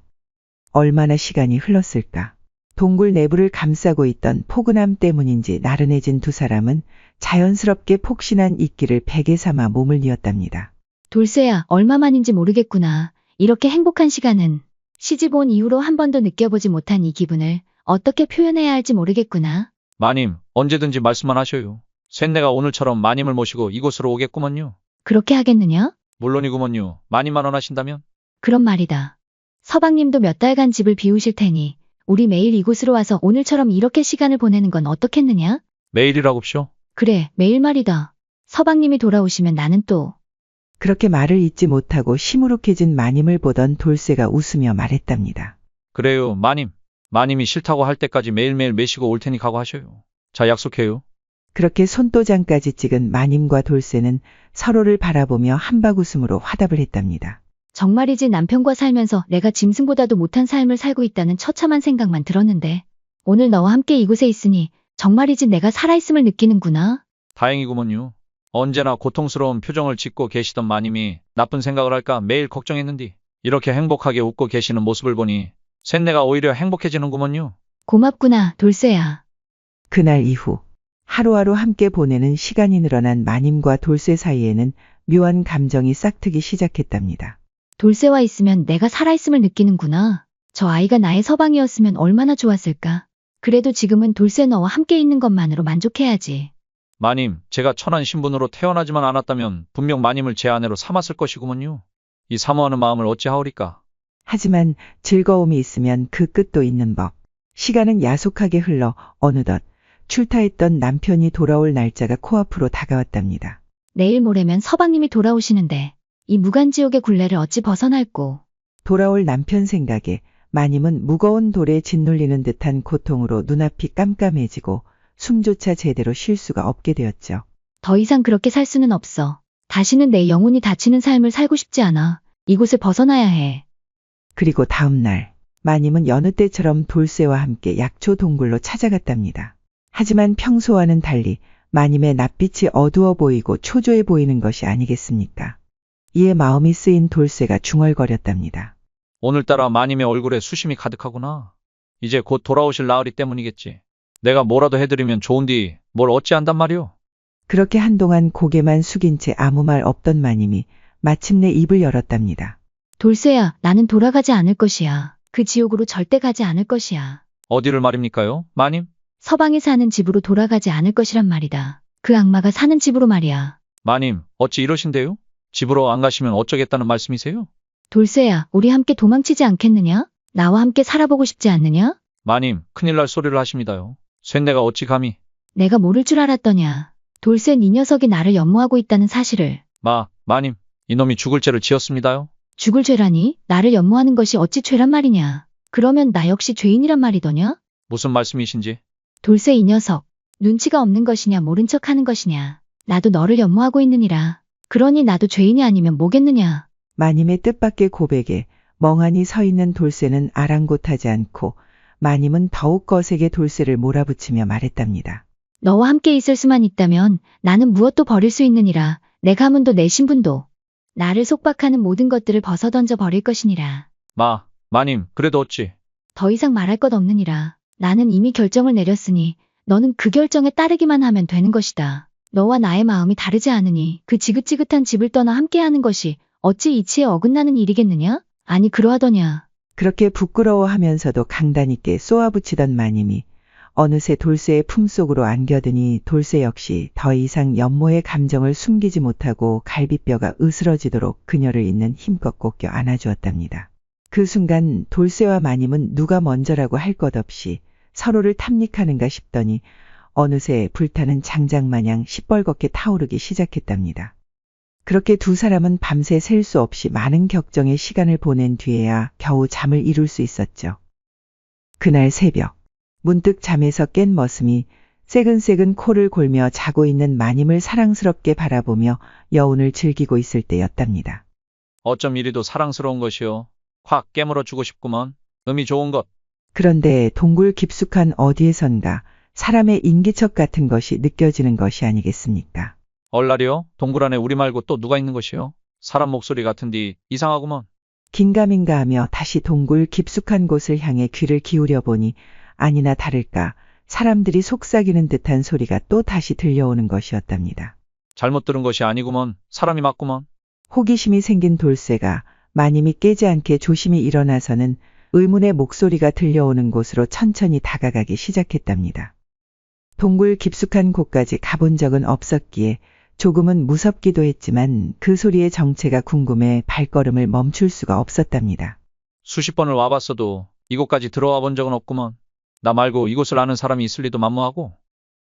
얼마나 시간이 흘렀을까. 동굴 내부를 감싸고 있던 포근함 때문인지 나른해진 두 사람은 자연스럽게 폭신한 이끼를 베개 삼아 몸을 뉘었답니다. 돌쇠야, 얼마만인지 모르겠구나. 이렇게 행복한 시간은 시집 온 이후로 한 번도 느껴보지 못한 이 기분을 어떻게 표현해야 할지 모르겠구나. 마님, 언제든지 말씀만 하셔요. 쇳내가 오늘처럼 마님을 모시고 이곳으로 오겠구먼요. 그렇게 하겠느냐? 물론이구먼요. 마님만 원하신다면? 그런 말이다. 서방님도 몇 달간 집을 비우실 테니 우리 매일 이곳으로 와서 오늘처럼 이렇게 시간을 보내는 건 어떻겠느냐? 매일이라고쇼? 그래, 매일 말이다. 서방님이 돌아오시면 나는 또. 그렇게 말을 잇지 못하고 시무룩해진 마님을 보던 돌쇠가 웃으며 말했답니다. 그래요, 마님. 마님이 싫다고 할 때까지 매일매일 매시고 올 테니 각오하셔요. 자, 약속해요. 그렇게 손도장까지 찍은 마님과 돌쇠는 서로를 바라보며 한박웃음으로 화답을 했답니다. 정말이지 남편과 살면서 내가 짐승보다도 못한 삶을 살고 있다는 처참한 생각만 들었는데 오늘 너와 함께 이곳에 있으니 정말이지 내가 살아있음을 느끼는구나. 다행이구먼요. 언제나 고통스러운 표정을 짓고 계시던 마님이 나쁜 생각을 할까 매일 걱정했는디 이렇게 행복하게 웃고 계시는 모습을 보니 쇳내가 오히려 행복해지는구먼요. 고맙구나, 돌쇠야. 그날 이후 하루하루 함께 보내는 시간이 늘어난 마님과 돌쇠 사이에는 묘한 감정이 싹트기 시작했답니다. 돌쇠와 있으면 내가 살아있음을 느끼는구나. 저 아이가 나의 서방이었으면 얼마나 좋았을까. 그래도 지금은 돌쇠 너와 함께 있는 것만으로 만족해야지. 마님, 제가 천한 신분으로 태어나지만 않았다면 분명 마님을 제 아내로 삼았을 것이구먼요. 이 사모하는 마음을 어찌하오리까. 하지만 즐거움이 있으면 그 끝도 있는 법. 시간은 야속하게 흘러 어느덧 출타했던 남편이 돌아올 날짜가 코앞으로 다가왔답니다. 내일 모레면 서방님이 돌아오시는데 이 무간지옥의 굴레를 어찌 벗어날꼬. 돌아올 남편 생각에 마님은 무거운 돌에 짓눌리는 듯한 고통으로 눈앞이 깜깜해지고 숨조차 제대로 쉴 수가 없게 되었죠. 더 이상 그렇게 살 수는 없어. 다시는 내 영혼이 다치는 삶을 살고 싶지 않아. 이곳을 벗어나야 해. 그리고 다음 날 마님은 여느 때처럼 돌쇠와 함께 약초 동굴로 찾아갔답니다. 하지만 평소와는 달리 마님의 낯빛이 어두워 보이고 초조해 보이는 것이 아니겠습니까? 이에 마음이 쓰인 돌쇠가 중얼거렸답니다. 오늘따라 마님의 얼굴에 수심이 가득하구나. 이제 곧 돌아오실 나으리 때문이겠지. 내가 뭐라도 해드리면 좋은디 뭘 어찌한단 말이오. 그렇게 한동안 고개만 숙인 채 아무 말 없던 마님이 마침내 입을 열었답니다. 돌쇠야, 나는 돌아가지 않을 것이야. 그 지옥으로 절대 가지 않을 것이야. 어디를 말입니까요, 마님? 서방이 사는 집으로 돌아가지 않을 것이란 말이다. 그 악마가 사는 집으로 말이야. 마님, 어찌 이러신데요? 집으로 안 가시면 어쩌겠다는 말씀이세요? 돌쇠야, 우리 함께 도망치지 않겠느냐? 나와 함께 살아보고 싶지 않느냐? 마님, 큰일 날 소리를 하십니다요. 쇳내가 어찌 감히. 내가 모를 줄 알았더냐. 돌쇠 이 녀석이 나를 연모하고 있다는 사실을. 마님, 이놈이 죽을 죄를 지었습니다요. 죽을 죄라니? 나를 연모하는 것이 어찌 죄란 말이냐? 그러면 나 역시 죄인이란 말이더냐? 무슨 말씀이신지. 돌쇠 이 녀석, 눈치가 없는 것이냐 모른 척하는 것이냐. 나도 너를 연모하고 있느니라. 그러니 나도 죄인이 아니면 뭐겠느냐. 마님의 뜻밖의 고백에 멍하니 서 있는 돌쇠는 아랑곳하지 않고 마님은 더욱 거세게 돌쇠를 몰아붙이며 말했답니다. 너와 함께 있을 수만 있다면 나는 무엇도 버릴 수 있느니라. 내 가문도 내 신분도. 나를 속박하는 모든 것들을 벗어던져 버릴 것이니라. 마님, 그래도 어찌. 더 이상 말할 것 없느니라. 나는 이미 결정을 내렸으니 너는 그 결정에 따르기만 하면 되는 것이다. 너와 나의 마음이 다르지 않으니 그 지긋지긋한 집을 떠나 함께하는 것이 어찌 이치에 어긋나는 일이겠느냐? 아니 그러하더냐. 그렇게 부끄러워하면서도 강단 있게 쏘아붙이던 마님이 어느새 돌쇠의 품속으로 안겨드니 돌쇠 역시 더 이상 연모의 감정을 숨기지 못하고 갈비뼈가 으스러지도록 그녀를 있는 힘껏 꼭 껴 안아주었답니다. 그 순간 돌쇠와 마님은 누가 먼저라고 할 것 없이 서로를 탐닉하는가 싶더니 어느새 불타는 장작마냥 시뻘겋게 타오르기 시작했답니다. 그렇게 두 사람은 밤새 셀 수 없이 많은 격정의 시간을 보낸 뒤에야 겨우 잠을 이룰 수 있었죠. 그날 새벽, 문득 잠에서 깬 머슴이 새근새근 코를 골며 자고 있는 마님을 사랑스럽게 바라보며 여운을 즐기고 있을 때였답니다. 어쩜 이리도 사랑스러운 것이요. 확 깨물어 주고 싶구먼. 음이 좋은 것. 그런데 동굴 깊숙한 어디에선가 사람의 인기척 같은 것이 느껴지는 것이 아니겠습니까? 얼라리요? 동굴 안에 우리 말고 또 누가 있는 것이요? 사람 목소리 같은디 이상하구먼. 긴가민가 하며 다시 동굴 깊숙한 곳을 향해 귀를 기울여 보니 아니나 다를까 사람들이 속삭이는 듯한 소리가 또 다시 들려오는 것이었답니다. 잘못 들은 것이 아니구먼. 사람이 맞구먼. 호기심이 생긴 돌쇠가 마님이 깨지 않게 조심히 일어나서는 의문의 목소리가 들려오는 곳으로 천천히 다가가기 시작했답니다. 동굴 깊숙한 곳까지 가본 적은 없었기에 조금은 무섭기도 했지만 그 소리의 정체가 궁금해 발걸음을 멈출 수가 없었답니다. 수십 번을 와봤어도 이곳까지 들어와 본 적은 없구먼. 나 말고 이곳을 아는 사람이 있을 리도 만무하고.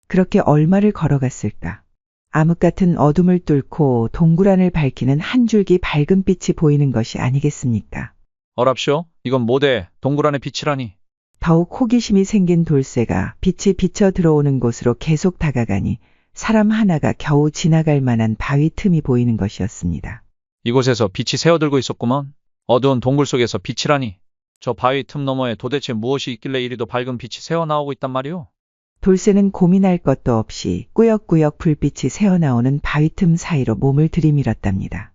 그렇게 얼마를 걸어갔을까? 암흑 같은 어둠을 뚫고 동굴 안을 밝히는 한 줄기 밝은 빛이 보이는 것이 아니겠습니까? 어랍쇼? 이건 뭐대? 동굴 안의 빛이라니. 더욱 호기심이 생긴 돌쇠가 빛이 비쳐 들어오는 곳으로 계속 다가가니 사람 하나가 겨우 지나갈 만한 바위 틈이 보이는 것이었습니다. 이곳에서 빛이 새어들고 있었구먼. 어두운 동굴 속에서 빛이라니. 저 바위 틈 너머에 도대체 무엇이 있길래 이리도 밝은 빛이 새어나오고 있단 말이오? 돌쇠는 고민할 것도 없이 꾸역꾸역 불빛이 새어나오는 바위 틈 사이로 몸을 들이밀었답니다.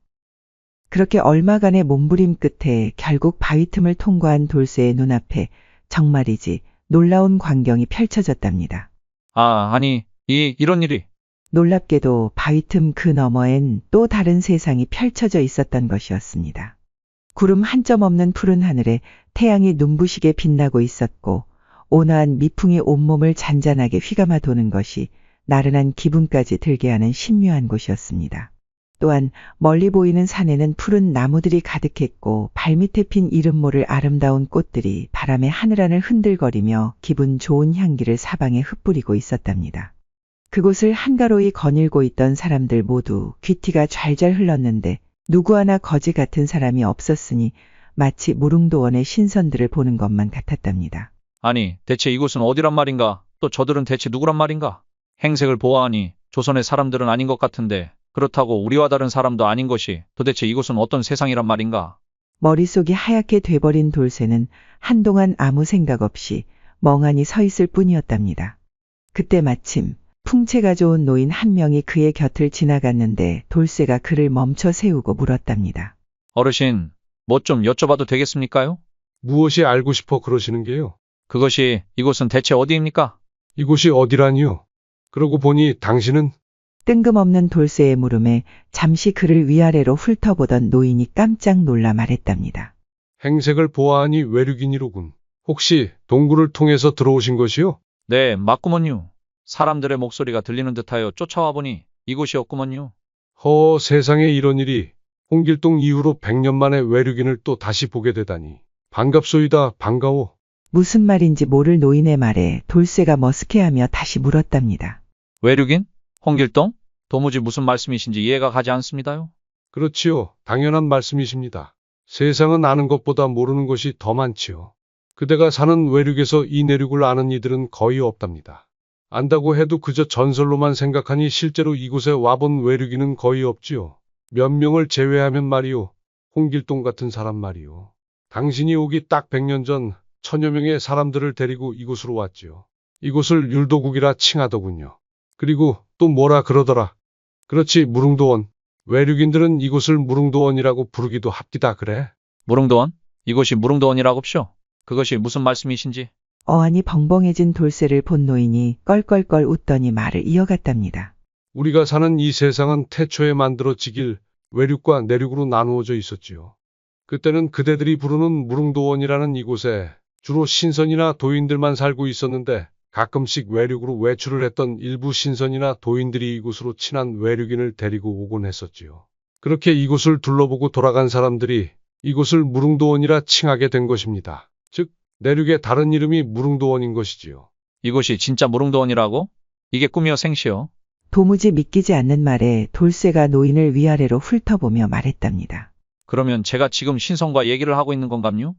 그렇게 얼마간의 몸부림 끝에 결국 바위 틈을 통과한 돌쇠의 눈앞에 정말이지 놀라운 광경이 펼쳐졌답니다. 아니, 이런 일이. 놀랍게도 바위 틈 그 너머엔 또 다른 세상이 펼쳐져 있었던 것이었습니다. 구름 한 점 없는 푸른 하늘에 태양이 눈부시게 빛나고 있었고 온화한 미풍이 온몸을 잔잔하게 휘감아 도는 것이 나른한 기분까지 들게 하는 신묘한 곳이었습니다. 또한 멀리 보이는 산에는 푸른 나무들이 가득했고 발밑에 핀 이름 모를 아름다운 꽃들이 바람에 하늘하늘 흔들거리며 기분 좋은 향기를 사방에 흩뿌리고 있었답니다. 그곳을 한가로이 거닐고 있던 사람들 모두 귀티가 잘잘 흘렀는데 누구 하나 거지 같은 사람이 없었으니 마치 무릉도원의 신선들을 보는 것만 같았답니다. 아니, 대체 이곳은 어디란 말인가? 또 저들은 대체 누구란 말인가? 행색을 보아하니 조선의 사람들은 아닌 것 같은데 그렇다고 우리와 다른 사람도 아닌 것이 도대체 이곳은 어떤 세상이란 말인가? 머릿속이 하얗게 돼버린 돌쇠는 한동안 아무 생각 없이 멍하니 서 있을 뿐이었답니다. 그때 마침 풍채가 좋은 노인 한 명이 그의 곁을 지나갔는데 돌쇠가 그를 멈춰 세우고 물었답니다. 어르신, 뭐 좀 여쭤봐도 되겠습니까요? 무엇이 알고 싶어 그러시는 게요? 그것이 이곳은 대체 어디입니까? 이곳이 어디라니요? 그러고 보니 당신은 뜬금없는 돌쇠의 물음에 잠시 그를 위아래로 훑어보던 노인이 깜짝 놀라 말했답니다. 행색을 보아하니 외륙인이로군. 혹시 동굴을 통해서 들어오신 것이요? 네, 맞구먼요. 사람들의 목소리가 들리는 듯하여 쫓아와 보니 이곳이었구먼요. 세상에 이런 일이. 홍길동 이후로 100년 만에 외륙인을 또 다시 보게 되다니. 반갑소이다, 반가워. 무슨 말인지 모를 노인의 말에 돌쇠가 머쓱해하며 다시 물었답니다. 외륙인? 홍길동? 도무지 무슨 말씀이신지 이해가 가지 않습니다요. 그렇지요. 당연한 말씀이십니다. 세상은 아는 것보다 모르는 것이 더 많지요. 그대가 사는 외륙에서 이 내륙을 아는 이들은 거의 없답니다. 안다고 해도 그저 전설로만 생각하니 실제로 이곳에 와본 외륙인은 거의 없지요. 몇 명을 제외하면 말이요. 홍길동 같은 사람 말이요. 당신이 오기 딱 100년 전 1000여 명의 사람들을 데리고 이곳으로 왔지요. 이곳을 율도국이라 칭하더군요. 그리고 또 뭐라 그러더라. 그렇지, 무릉도원. 외륙인들은 이곳을 무릉도원이라고 부르기도 합디다 그래. 무릉도원? 이곳이 무릉도원이라고쇼? 그것이 무슨 말씀이신지. 어안이 벙벙해진 돌쇠를 본 노인이 껄껄껄 웃더니 말을 이어갔답니다. 우리가 사는 이 세상은 태초에 만들어지길 외륙과 내륙으로 나누어져 있었지요. 그때는 그대들이 부르는 무릉도원이라는 이곳에 주로 신선이나 도인들만 살고 있었는데 가끔씩 외륙으로 외출을 했던 일부 신선이나 도인들이 이곳으로 친한 외륙인을 데리고 오곤 했었지요. 그렇게 이곳을 둘러보고 돌아간 사람들이 이곳을 무릉도원이라 칭하게 된 것입니다. 즉, 내륙의 다른 이름이 무릉도원인 것이지요. 이곳이 진짜 무릉도원이라고? 이게 꿈이여 생시여? 도무지 믿기지 않는 말에 돌쇠가 노인을 위아래로 훑어보며 말했답니다. 그러면 제가 지금 신선과 얘기를 하고 있는 건감요?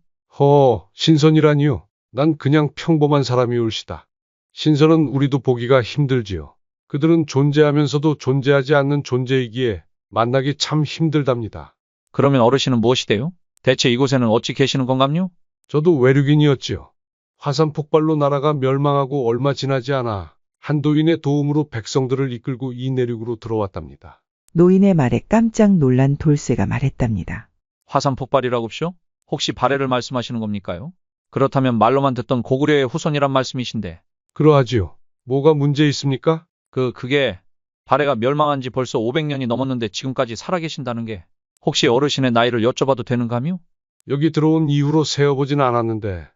신선이라니요. 난 그냥 평범한 사람이 올시다. 신선은 우리도 보기가 힘들지요. 그들은 존재하면서도 존재하지 않는 존재이기에 만나기 참 힘들답니다. 그러면 어르신은 무엇이대요? 대체 이곳에는 어찌 계시는 건감요? 저도 외륙인이었지요. 화산 폭발로 나라가 멸망하고 얼마 지나지 않아 한도인의 도움으로 백성들을 이끌고 이 내륙으로 들어왔답니다. 노인의 말에 깜짝 놀란 돌쇠가 말했답니다. 화산 폭발이라고쇼? 혹시 발해를 말씀하시는 겁니까요? 그렇다면 말로만 듣던 고구려의 후손이란 말씀이신데. 그러하지요. 뭐가 문제 있습니까? 그게 발해가 멸망한 지 벌써 500년이 넘었는데 지금까지 살아계신다는 게 혹시 어르신의 나이를 여쭤봐도 되는가요? 여기 들어온 이후로 세어보진 않았는데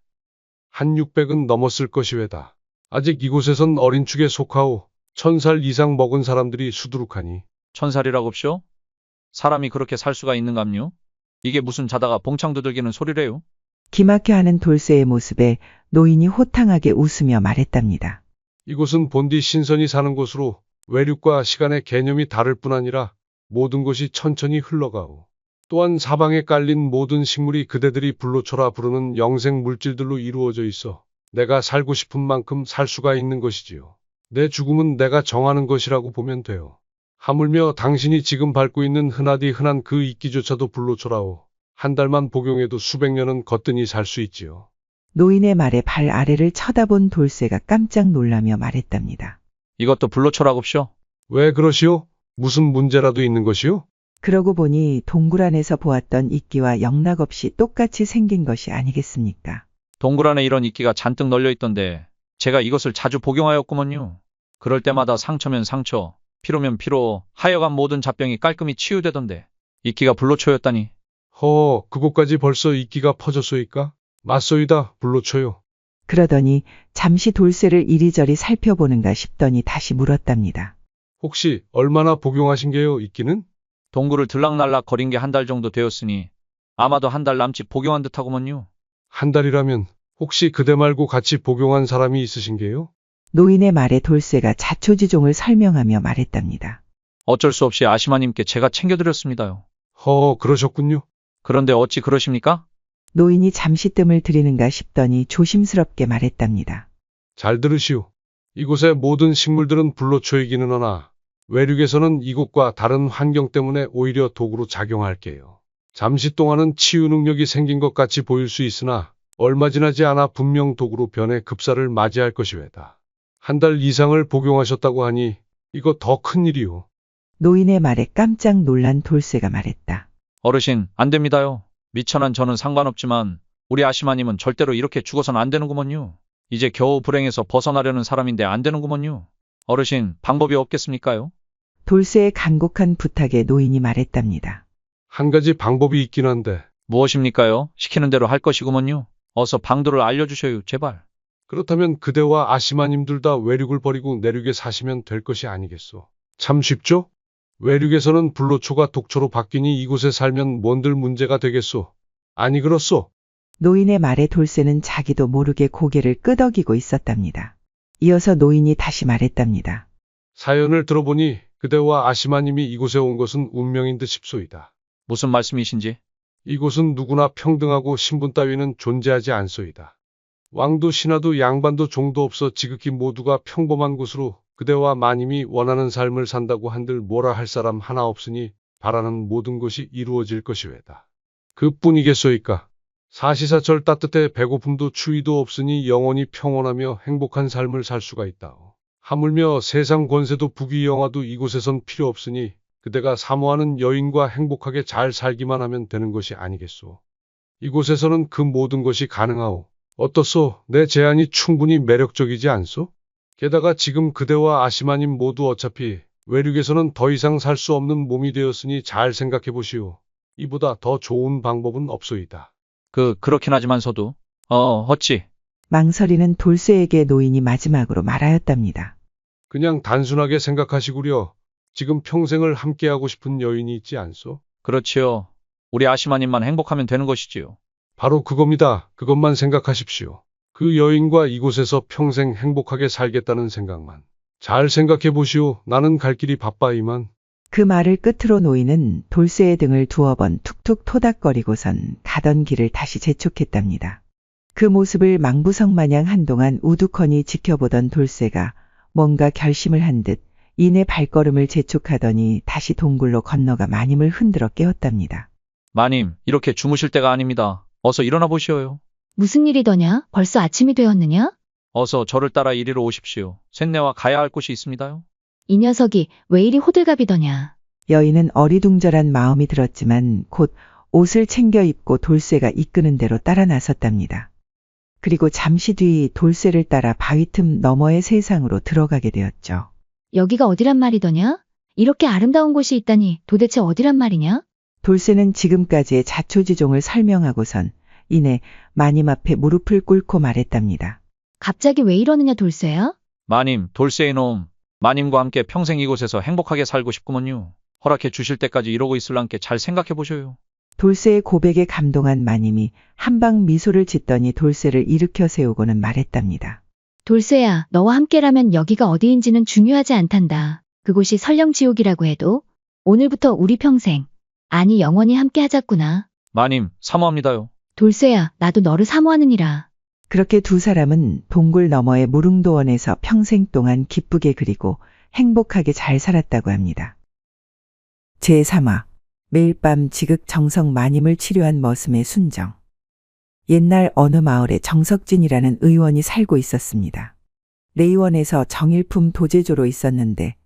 한 600은 넘었을 것이외다. 아직 이곳에선 어린 축에 속하오 1000살 이상 먹은 사람들이 수두룩하니. 1000살이라고쇼? 사람이 그렇게 살 수가 있는감요? 이게 무슨 자다가 봉창 두들기는 소리래요? 기막혀하는 돌쇠의 모습에 노인이 호탕하게 웃으며 말했답니다. 이곳은 본디 신선이 사는 곳으로 외륙과 시간의 개념이 다를 뿐 아니라 모든 것이 천천히 흘러가오. 또한 사방에 깔린 모든 식물이 그대들이 불로초라 부르는 영생 물질들로 이루어져 있어 내가 살고 싶은 만큼 살 수가 있는 것이지요. 내 죽음은 내가 정하는 것이라고 보면 돼요. 하물며 당신이 지금 밟고 있는 흔하디 흔한 그 이끼조차도 불로초라오. 한 달만 복용해도 수백 년은 거뜬히 살 수 있지요. 노인의 말에 발 아래를 쳐다본 돌쇠가 깜짝 놀라며 말했답니다. 이것도 불로초라고쇼? 왜 그러시오? 무슨 문제라도 있는 것이오? 그러고 보니 동굴 안에서 보았던 이끼와 영락없이 똑같이 생긴 것이 아니겠습니까? 동굴 안에 이런 이끼가 잔뜩 널려 있던데 제가 이것을 자주 복용하였구먼요. 그럴 때마다 상처면 상처, 피로면 피로, 하여간 모든 잡병이 깔끔히 치유되던데. 이끼가 불로초였다니. 그곳까지 벌써 이끼가 퍼졌소이까? 맞소이다, 불로초요. 그러더니 잠시 돌쇠를 이리저리 살펴보는가 싶더니 다시 물었답니다. 혹시 얼마나 복용하신 게요, 이끼는? 동굴을 들락날락 거린 게 한 달 정도 되었으니 아마도 한 달 남짓 복용한 듯하구먼요. 한 달이라면 혹시 그대 말고 같이 복용한 사람이 있으신 게요? 노인의 말에 돌쇠가 자초지종을 설명하며 말했답니다. 어쩔 수 없이 아시마님께 제가 챙겨드렸습니다요. 그러셨군요. 그런데 어찌 그러십니까? 노인이 잠시 뜸을 들이는가 싶더니 조심스럽게 말했답니다. 잘 들으시오. 이곳의 모든 식물들은 불로초이기는 하나 외륙에서는 이곳과 다른 환경 때문에 오히려 독으로 작용할게요. 잠시 동안은 치유 능력이 생긴 것 같이 보일 수 있으나 얼마 지나지 않아 분명 독으로 변해 급사를 맞이할 것이외다. 한 달 이상을 복용하셨다고 하니 이거 더 큰일이오. 노인의 말에 깜짝 놀란 돌쇠가 말했다. 어르신, 안 됩니다요. 미천한 저는 상관없지만 우리 아시마님은 절대로 이렇게 죽어선 안 되는구먼요. 이제 겨우 불행에서 벗어나려는 사람인데 안 되는구먼요. 어르신, 방법이 없겠습니까요? 돌쇠의 간곡한 부탁에 노인이 말했답니다. 한 가지 방법이 있긴 한데 무엇입니까요? 시키는 대로 할 것이구먼요. 어서 방도를 알려주셔요, 제발. 그렇다면 그대와 아시마님 둘 다 외륙을 버리고 내륙에 사시면 될 것이 아니겠소. 참 쉽죠? 외륙에서는 불로초가 독초로 바뀌니 이곳에 살면 뭔들 문제가 되겠소. 아니 그렇소? 노인의 말에 돌쇠는 자기도 모르게 고개를 끄덕이고 있었답니다. 이어서 노인이 다시 말했답니다. 사연을 들어보니 그대와 아시마님이 이곳에 온 것은 운명인 듯 싶소이다. 무슨 말씀이신지? 이곳은 누구나 평등하고 신분 따위는 존재하지 않소이다. 왕도 신하도 양반도 종도 없어 지극히 모두가 평범한 곳으로 그대와 마님이 원하는 삶을 산다고 한들 뭐라 할 사람 하나 없으니 바라는 모든 것이 이루어질 것이외다. 그뿐이겠소이까. 사시사철 따뜻해 배고픔도 추위도 없으니 영원히 평온하며 행복한 삶을 살 수가 있다오. 하물며 세상 권세도 부귀영화도 이곳에선 필요 없으니 그대가 사모하는 여인과 행복하게 잘 살기만 하면 되는 것이 아니겠소. 이곳에서는 그 모든 것이 가능하오. 어떻소? 내 제안이 충분히 매력적이지 않소? 게다가 지금 그대와 아시마님 모두 어차피 외륙에서는 더 이상 살 수 없는 몸이 되었으니 잘 생각해 보시오. 이보다 더 좋은 방법은 없소이다. 그렇긴 하지만서도. 어찌. 망설이는 돌쇠에게 노인이 마지막으로 말하였답니다. 그냥 단순하게 생각하시구려. 지금 평생을 함께하고 싶은 여인이 있지 않소? 그렇지요. 우리 아시마님만 행복하면 되는 것이지요. 바로 그겁니다. 그것만 생각하십시오. 그 여인과 이곳에서 평생 행복하게 살겠다는 생각만. 잘 생각해 보시오. 나는 갈 길이 바빠 이만. 그 말을 끝으로 노인은 돌쇠의 등을 두어 번 툭툭 토닥거리고선 가던 길을 다시 재촉했답니다. 그 모습을 망부성마냥 한동안 우두커니 지켜보던 돌쇠가 뭔가 결심을 한 듯 이내 발걸음을 재촉하더니 다시 동굴로 건너가 마님을 흔들어 깨웠답니다. 마님, 이렇게 주무실 때가 아닙니다. 어서 일어나 보시오요. 무슨 일이더냐? 벌써 아침이 되었느냐? 어서 저를 따라 이리로 오십시오. 쇳내와 가야 할 곳이 있습니다요. 이 녀석이 왜 이리 호들갑이더냐? 여인은 어리둥절한 마음이 들었지만 곧 옷을 챙겨 입고 돌쇠가 이끄는 대로 따라 나섰답니다. 그리고 잠시 뒤 돌쇠를 따라 바위 틈 너머의 세상으로 들어가게 되었죠. 여기가 어디란 말이더냐? 이렇게 아름다운 곳이 있다니 도대체 어디란 말이냐? 돌쇠는 지금까지의 자초지종을 설명하고선 이내 마님 앞에 무릎을 꿇고 말했답니다. 갑자기 왜 이러느냐 돌쇠야? 마님, 돌쇠의 놈. 마님과 함께 평생 이곳에서 행복하게 살고 싶구먼요. 허락해 주실 때까지 이러고 있을랑께 잘 생각해 보셔요. 돌쇠의 고백에 감동한 마님이 한방 미소를 짓더니 돌쇠를 일으켜 세우고는 말했답니다. 돌쇠야, 너와 함께라면 여기가 어디인지는 중요하지 않단다. 그곳이 설령 지옥이라고 해도 오늘부터 우리 평생, 아니 영원히 함께 하자꾸나. 마님, 사모합니다요. 돌쇠야, 나도 너를 사모하느니라. 그렇게 두 사람은 동굴 너머의 무릉도원에서 평생 동안 기쁘게 그리고 행복하게 잘 살았다고 합니다. 제3화 매일 밤 지극정성 마님을 치료한 머슴의 순정. 옛날 어느 마을에 정석진이라는 의원이 살고 있었습니다. 내의원에서 정일품 도제조로 있었는데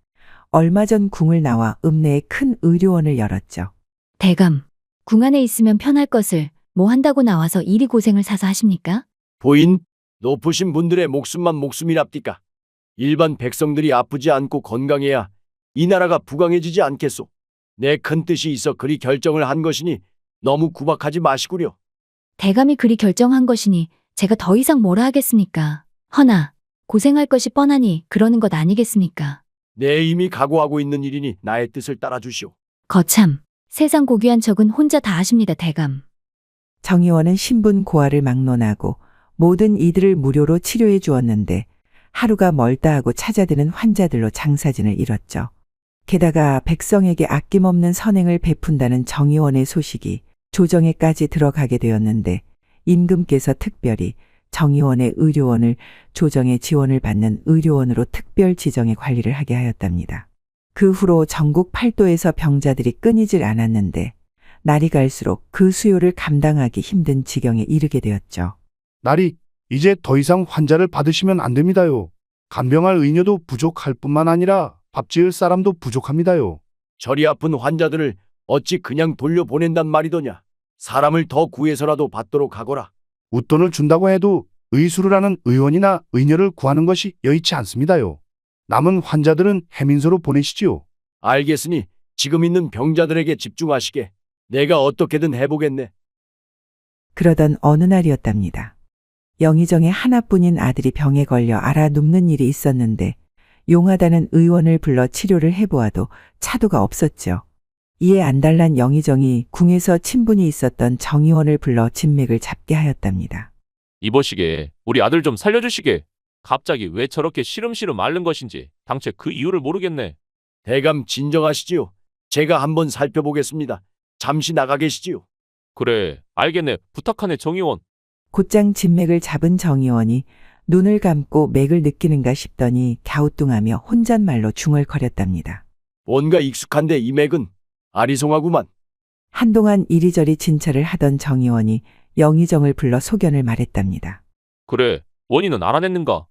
얼마 전 궁을 나와 읍내에 큰 의료원을 열었죠. 대감, 궁 안에 있으면 편할 것을 뭐 한다고 나와서 이리 고생을 사서 하십니까? 보인, 높으신 분들의 목숨만 목숨이랍디까. 일반 백성들이 아프지 않고 건강해야 이 나라가 부강해지지 않겠소. 내 큰 뜻이 있어 그리 결정을 한 것이니 너무 구박하지 마시구려. 대감이 그리 결정한 것이니 제가 더 이상 뭐라 하겠습니까? 허나 고생할 것이 뻔하니 그러는 것 아니겠습니까? 내 이미 각오하고 있는 일이니 나의 뜻을 따라주시오. 거참, 세상 고귀한 척은 혼자 다 하십니다, 대감. 정의원은 신분 고하를 막론하고 모든 이들을 무료로 치료해 주었는데 하루가 멀다 하고 찾아드는 환자들로 장사진을 이뤘죠. 게다가 백성에게 아낌없는 선행을 베푼다는 정의원의 소식이 조정에까지 들어가게 되었는데 임금께서 특별히 정의원의 의료원을 조정의 지원을 받는 의료원으로 특별 지정해 관리를 하게 하였답니다. 그 후로 전국 팔도에서 병자들이 끊이질 않았는데 날이 갈수록 그 수요를 감당하기 힘든 지경에 이르게 되었죠. 날이 이제 더 이상 환자를 받으시면 안 됩니다요. 간병할 의녀도 부족할 뿐만 아니라 밥 지을 사람도 부족합니다요. 저리 아픈 환자들을 어찌 그냥 돌려보낸단 말이더냐. 사람을 더 구해서라도 받도록 하거라. 웃돈을 준다고 해도 의수를 하는 의원이나 의녀를 구하는 것이 여의치 않습니다요. 남은 환자들은 해민소로 보내시지요. 알겠으니 지금 있는 병자들에게 집중하시게. 내가 어떻게든 해보겠네. 그러던 어느 날이었답니다. 영의정의 하나뿐인 아들이 병에 걸려 알아 눕는 일이 있었는데 용하다는 의원을 불러 치료를 해보아도 차도가 없었죠. 이에 안달난 영의정이 궁에서 친분이 있었던 정의원을 불러 진맥을 잡게 하였답니다. 이보시게, 우리 아들 좀 살려주시게. 갑자기 왜 저렇게 시름시름 앓는 것인지 당최 그 이유를 모르겠네. 대감 진정하시지요. 제가 한번 살펴보겠습니다. 잠시 나가 계시지요. 그래, 알겠네. 부탁하네, 정의원. 곧장 진맥을 잡은 정의원이 눈을 감고 맥을 느끼는가 싶더니 갸우뚱하며 혼잣말로 중얼거렸답니다. 뭔가 익숙한데 이 맥은 아리송하구만. 한동안 이리저리 진찰을 하던 정의원이 영의정을 불러 소견을 말했답니다. 그래, 원인은 알아냈는가?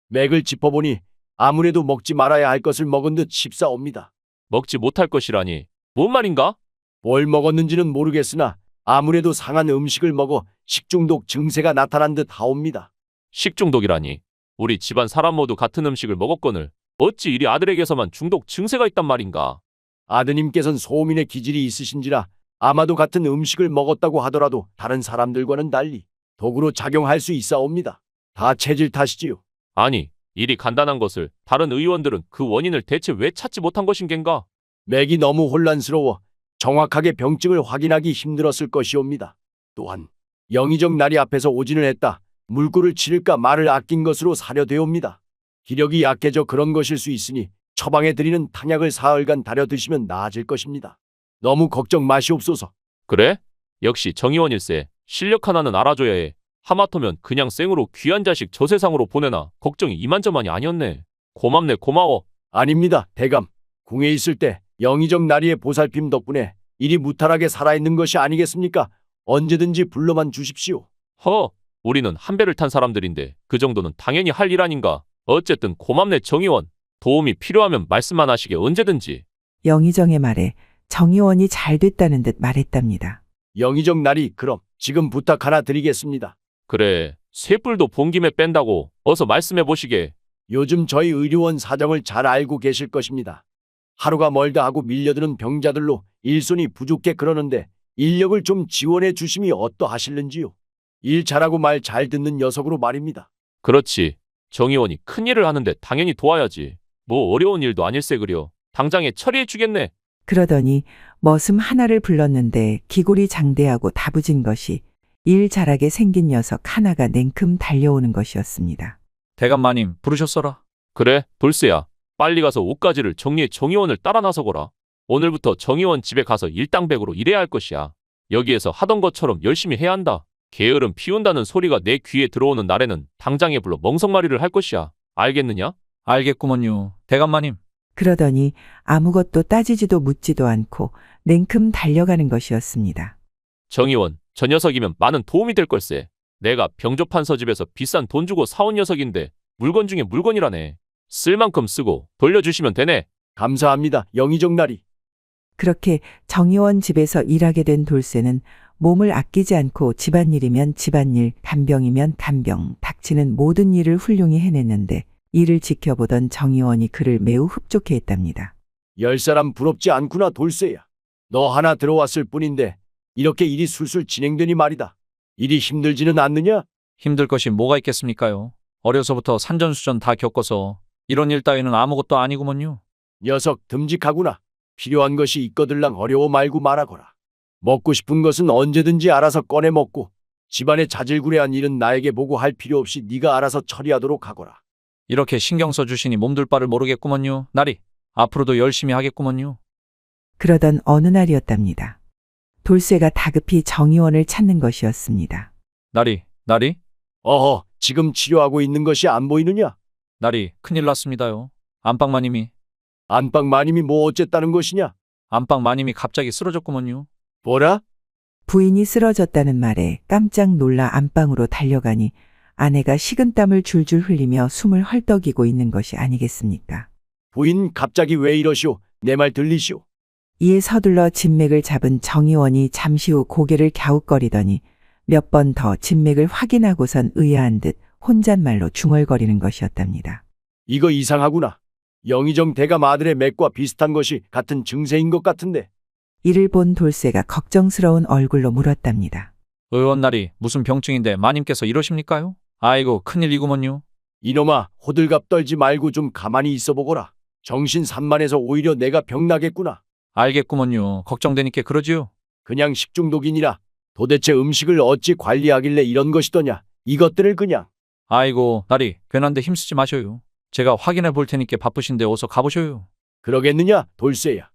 맥을 짚어보니 아무래도 먹지 말아야 할 것을 먹은 듯 싶사옵니다. 먹지 못할 것이라니. 뭔 말인가? 뭘 먹었는지는 모르겠으나 아무래도 상한 음식을 먹어 식중독 증세가 나타난 듯 하옵니다. 식중독이라니. 우리 집안 사람 모두 같은 음식을 먹었거늘 어찌 이리 아들에게서만 중독 증세가 있단 말인가? 아드님께서는 소민의 기질이 있으신지라 아마도 같은 음식을 먹었다고 하더라도 다른 사람들과는 달리 독으로 작용할 수 있사옵니다. 다 체질 탓이지요. 아니, 일이 간단한 것을 다른 의원들은 그 원인을 대체 왜 찾지 못한 것인 겐가? 맥이 너무 혼란스러워 정확하게 병증을 확인하기 힘들었을 것이옵니다. 또한 영의정 날이 앞에서 오진을 했다. 물꼬를 치를까 말을 아낀 것으로 사료되옵니다. 기력이 약해져 그런 것일 수 있으니 처방해 드리는 탕약을 사흘간 달여 드시면 나아질 것입니다. 너무 걱정 마시옵소서. 그래? 역시 정의원일세. 실력 하나는 알아줘야 해. 하마터면 그냥 생으로 귀한 자식 저 세상으로 보내나 걱정이 이만저만이 아니었네. 고맙네, 고마워. 아닙니다, 대감. 궁에 있을 때 영의정 나리의 보살핌 덕분에 일이 무탈하게 살아있는 것이 아니겠습니까? 언제든지 불러만 주십시오. 우리는 한 배를 탄 사람들인데 그 정도는 당연히 할 일 아닌가. 어쨌든 고맙네, 정의원. 도움이 필요하면 말씀만 하시게 언제든지. 영의정의 말에 정의원이 잘 됐다는 듯 말했답니다. 영의정 나리, 그럼 지금 부탁 하나 드리겠습니다. 그래, 쇠뿔도 본 김에 뺀다고 어서 말씀해 보시게. 요즘 저희 의료원 사정을 잘 알고 계실 것입니다. 하루가 멀다 하고 밀려드는 병자들로 일손이 부족해 그러는데 인력을 좀 지원해 주심이 어떠하실는지요? 일 잘하고 말 잘 듣는 녀석으로 말입니다. 그렇지. 정의원이 큰일을 하는데 당연히 도와야지. 뭐 어려운 일도 아닐세 그려. 당장에 처리해 주겠네. 그러더니 머슴 하나를 불렀는데 기골이 장대하고 다부진 것이 일 잘하게 생긴 녀석 하나가 냉큼 달려오는 것이었습니다. 대감 마님 부르셨어라. 그래, 돌쇠야. 빨리 가서 옷가지를 정리해 정의원을 따라 나서거라. 오늘부터 정의원 집에 가서 일당백으로 일해야 할 것이야. 여기에서 하던 것처럼 열심히 해야 한다. 게으름 피운다는 소리가 내 귀에 들어오는 날에는 당장에 불러 멍석말이를 할 것이야. 알겠느냐? 알겠구먼요. 대감 마님. 그러더니 아무것도 따지지도 묻지도 않고 냉큼 달려가는 것이었습니다. 정의원, 저 녀석이면 많은 도움이 될 걸세. 내가 병조판서 집에서 비싼 돈 주고 사온 녀석인데 물건 중에 물건이라네. 쓸 만큼 쓰고 돌려주시면 되네. 감사합니다, 영의정 나리. 그렇게 정의원 집에서 일하게 된 돌쇠는 몸을 아끼지 않고 집안일이면 집안일, 간병이면 간병, 닥치는 모든 일을 훌륭히 해냈는데 이를 지켜보던 정의원이 그를 매우 흡족해했답니다. 10사람 부럽지 않구나 돌쇠야. 너 하나 들어왔을 뿐인데 이렇게 일이 술술 진행되니 말이다. 일이 힘들지는 않느냐? 힘들 것이 뭐가 있겠습니까요? 어려서부터 산전수전 다 겪어서 이런 일 따위는 아무것도 아니구먼요. 녀석 듬직하구나. 필요한 것이 있거들랑 어려워 말고 말하거라. 먹고 싶은 것은 언제든지 알아서 꺼내 먹고 집안의 자질구레한 일은 나에게 보고 할 필요 없이 네가 알아서 처리하도록 하거라. 이렇게 신경 써주시니 몸둘 바를 모르겠구먼요. 나리, 앞으로도 열심히 하겠구먼요. 그러던 어느 날이었답니다. 돌쇠가 다급히 정의원을 찾는 것이었습니다. 나리, 어허, 지금 치료하고 있는 것이 안 보이느냐? 나리, 큰일 났습니다요. 안방마님이 뭐 어쨌다는 것이냐? 안방마님이 갑자기 쓰러졌구먼요. 뭐라? 부인이 쓰러졌다는 말에 깜짝 놀라 안방으로 달려가니 아내가 식은땀을 줄줄 흘리며 숨을 헐떡이고 있는 것이 아니겠습니까? 부인 갑자기 왜 이러시오? 내 말 들리시오? 이에 서둘러 진맥을 잡은 정의원이 잠시 후 고개를 갸웃거리더니 몇 번 더 진맥을 확인하고선 의아한 듯 혼잣말로 중얼거리는 것이었답니다. 이거 이상하구나. 영의정 대감 아들의 맥과 비슷한 것이 같은 증세인 것 같은데. 이를 본 돌쇠가 걱정스러운 얼굴로 물었답니다. 의원 나리, 무슨 병증인데 마님께서 이러십니까요? 아이고, 큰일이구먼요. 이놈아, 호들갑 떨지 말고 좀 가만히 있어 보거라. 정신 산만해서 오히려 내가 병나겠구나. 알겠구먼요. 걱정되니까 그러지요. 그냥 식중독이니라. 도대체 음식을 어찌 관리하길래 이런 것이더냐. 이것들을 그냥. 아이고, 나리, 괜한데 힘쓰지 마셔요. 제가 확인해 볼 테니까 바쁘신데 어서 가보셔요. 그러겠느냐, 돌쇠야.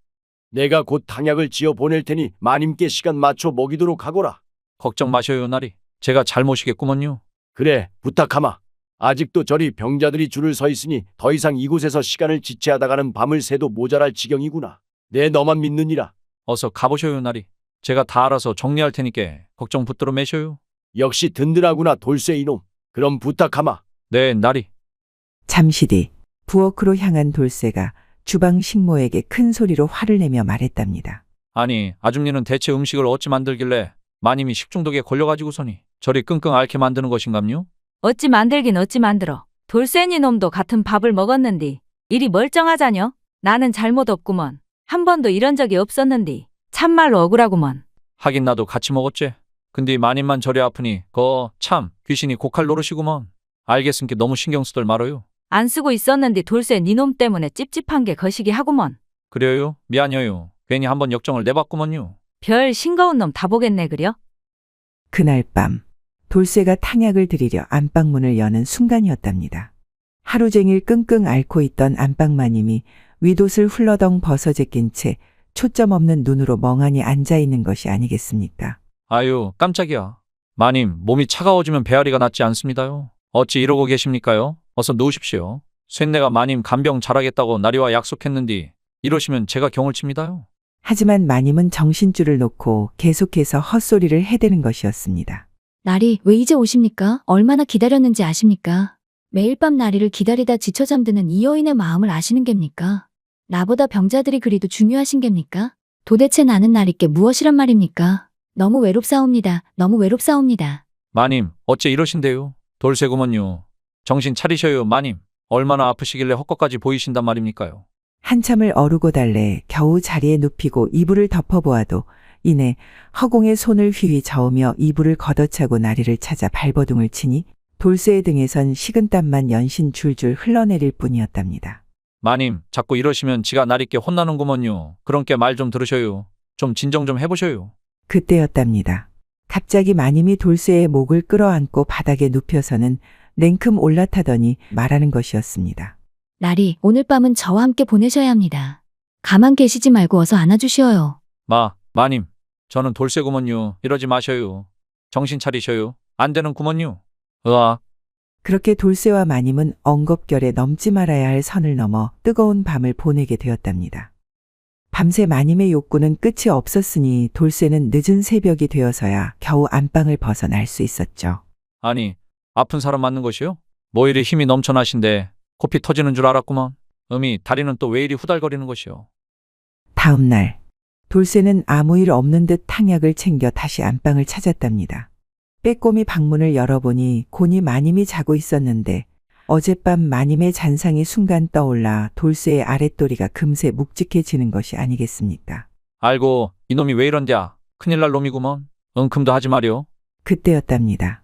내가 곧 탕약을 지어 보낼 테니 마님께 시간 맞춰 먹이도록 하거라. 걱정 마셔요, 나리. 제가 잘 모시겠구먼요. 그래, 부탁하마. 아직도 저리 병자들이 줄을 서 있으니 더 이상 이곳에서 시간을 지체하다가는 밤을 새도 모자랄 지경이구나. 내 너만 믿느니라. 어서 가보셔요, 나리. 제가 다 알아서 정리할 테니까 걱정 붙들어 매셔요. 역시 든든하구나, 돌쇠 이놈. 그럼 부탁하마. 네, 나리. 잠시 뒤 부엌으로 향한 돌쇠가 주방 식모에게 큰 소리로 화를 내며 말했답니다. 아니, 아줌니는 대체 음식을 어찌 만들길래 마님이 식중독에 걸려가지고서니 저리 끙끙 앓게 만드는 것인감요? 어찌 만들긴 어찌 만들어. 돌쇠니 놈도 같은 밥을 먹었는디. 일이 멀쩡하자녀? 나는 잘못 없구먼. 한 번도 이런 적이 없었는디. 참말로 억울하구먼. 하긴 나도 같이 먹었지. 근데 마님만 저리 아프니 참 귀신이 고칼 노릇이구먼. 알겠으니까 너무 신경 쓰들 말아요. 안 쓰고 있었는디 돌쇠 니놈 때문에 찝찝한 게 거시기 하구먼. 그래요? 미안해요. 괜히 한번 역정을 내봤구먼요. 별 싱거운 놈 다 보겠네 그려? 그날 밤 돌쇠가 탕약을 드리려 안방문을 여는 순간이었답니다. 하루 종일 끙끙 앓고 있던 안방마님이 윗옷을 훌러덩 벗어제낀 채 초점 없는 눈으로 멍하니 앉아있는 것이 아니겠습니까? 아유, 깜짝이야. 마님, 몸이 차가워지면 배앓이가 낫지 않습니다요. 어찌 이러고 계십니까요? 어서 누우십시오. 쇳내가 마님 간병 잘하겠다고 나리와 약속했는디 이러시면 제가 경을 칩니다요. 하지만 마님은 정신줄을 놓고 계속해서 헛소리를 해대는 것이었습니다. 나리, 왜 이제 오십니까? 얼마나 기다렸는지 아십니까? 매일 밤 나리를 기다리다 지쳐 잠드는 이 여인의 마음을 아시는 겝니까? 나보다 병자들이 그리도 중요하신 겝니까? 도대체 나는 나리께 무엇이란 말입니까? 너무 외롭사옵니다. 너무 외롭사옵니다. 마님, 어째 이러신데요? 돌쇠구먼요. 정신 차리셔요, 마님. 얼마나 아프시길래 헛것까지 보이신단 말입니까요? 한참을 어루고 달래 겨우 자리에 눕히고 이불을 덮어보아도 이내 허공에 손을 휘휘 저으며 이불을 걷어차고 나리를 찾아 발버둥을 치니 돌쇠의 등에선 식은땀만 연신 줄줄 흘러내릴 뿐이었답니다. 마님, 자꾸 이러시면 지가 나리께 혼나는구먼요. 그런께 말 좀 들으셔요. 좀 진정 좀 해보셔요. 그때였답니다. 갑자기 마님이 돌쇠의 목을 끌어안고 바닥에 눕혀서는 냉큼 올라타더니 말하는 것이었습니다. 나리, 오늘 밤은 저와 함께 보내셔야 합니다. 가만 계시지 말고 어서 안아주시어요. 마님, 저는 돌쇠구먼요. 이러지 마셔요. 정신 차리셔요. 안 되는구먼요. 으악. 그렇게 돌쇠와 마님은 엉겁결에 넘지 말아야 할 선을 넘어 뜨거운 밤을 보내게 되었답니다. 밤새 마님의 욕구는 끝이 없었으니 돌쇠는 늦은 새벽이 되어서야 겨우 안방을 벗어날 수 있었죠. 아니, 아픈 사람 맞는 것이요? 뭐 이리 힘이 넘쳐나신데 코피 터지는 줄 알았구먼. 다리는 또 왜 이리 후달거리는 것이요? 다음 날 돌쇠는 아무 일 없는 듯 탕약을 챙겨 다시 안방을 찾았답니다. 빼꼼히 방문을 열어보니 곤히 마님이 자고 있었는데 어젯밤 마님의 잔상이 순간 떠올라 돌쇠의 아랫도리가 금세 묵직해지는 것이 아니겠습니까? 알고 이놈이 왜 이런냐? 큰일 날 놈이구먼. 은큼도 하지 마려. 그때였답니다.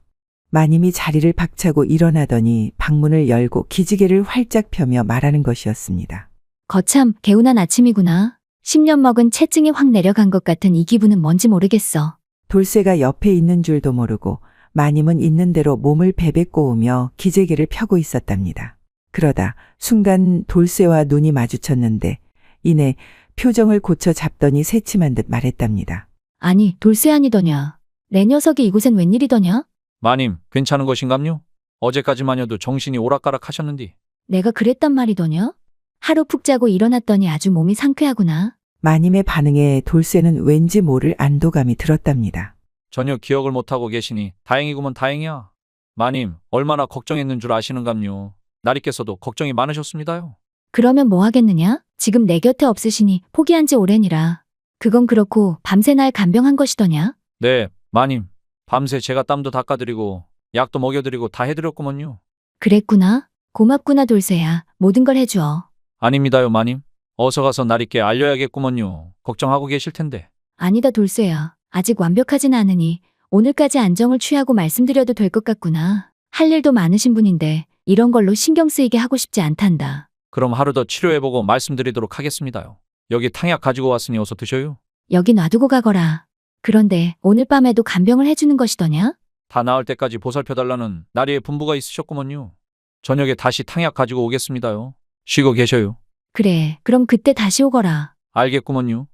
마님이 자리를 박차고 일어나더니 방문을 열고 기지개를 활짝 펴며 말하는 것이었습니다. 거참 개운한 아침이구나. 10년 먹은 체증이 확 내려간 것 같은 이 기분은 뭔지 모르겠어. 돌쇠가 옆에 있는 줄도 모르고 마님은 있는 대로 몸을 베베 꼬우며 기재기를 펴고 있었답니다. 그러다 순간 돌쇠와 눈이 마주쳤는데 이내 표정을 고쳐 잡더니 새침한 듯 말했답니다. 아니 돌쇠 아니더냐. 내 녀석이 이곳엔 웬일이더냐? 마님, 괜찮은 것인감요? 어제까지만여도 정신이 오락가락 하셨는디. 내가 그랬단 말이더냐? 하루 푹 자고 일어났더니 아주 몸이 상쾌하구나. 마님의 반응에 돌쇠는 왠지 모를 안도감이 들었답니다. 전혀 기억을 못하고 계시니 다행이구먼 다행이야. 마님, 얼마나 걱정했는 줄 아시는감요. 나리께서도 걱정이 많으셨습니다요. 그러면 뭐 하겠느냐? 지금 내 곁에 없으시니 포기한 지 오래니라. 그건 그렇고 밤새 날 간병한 것이더냐? 네, 마님. 밤새 제가 땀도 닦아드리고 약도 먹여드리고 다 해드렸구먼요. 그랬구나. 고맙구나 돌쇠야. 모든 걸 해주어. 아닙니다요, 마님. 어서 가서 나리께 알려야겠구먼요. 걱정하고 계실 텐데. 아니다 돌쇠야. 아직 완벽하진 않으니 오늘까지 안정을 취하고 말씀드려도 될 것 같구나. 할 일도 많으신 분인데 이런 걸로 신경 쓰이게 하고 싶지 않단다. 그럼 하루 더 치료해보고 말씀드리도록 하겠습니다요. 여기 탕약 가지고 왔으니 어서 드셔요. 여기 놔두고 가거라. 그런데 오늘 밤에도 간병을 해주는 것이더냐? 다 나을 때까지 보살펴달라는 나리의 분부가 있으셨구먼요. 저녁에 다시 탕약 가지고 오겠습니다요. 쉬고 계셔요. 그래, 그럼 그때 다시 오거라. 알겠구먼요.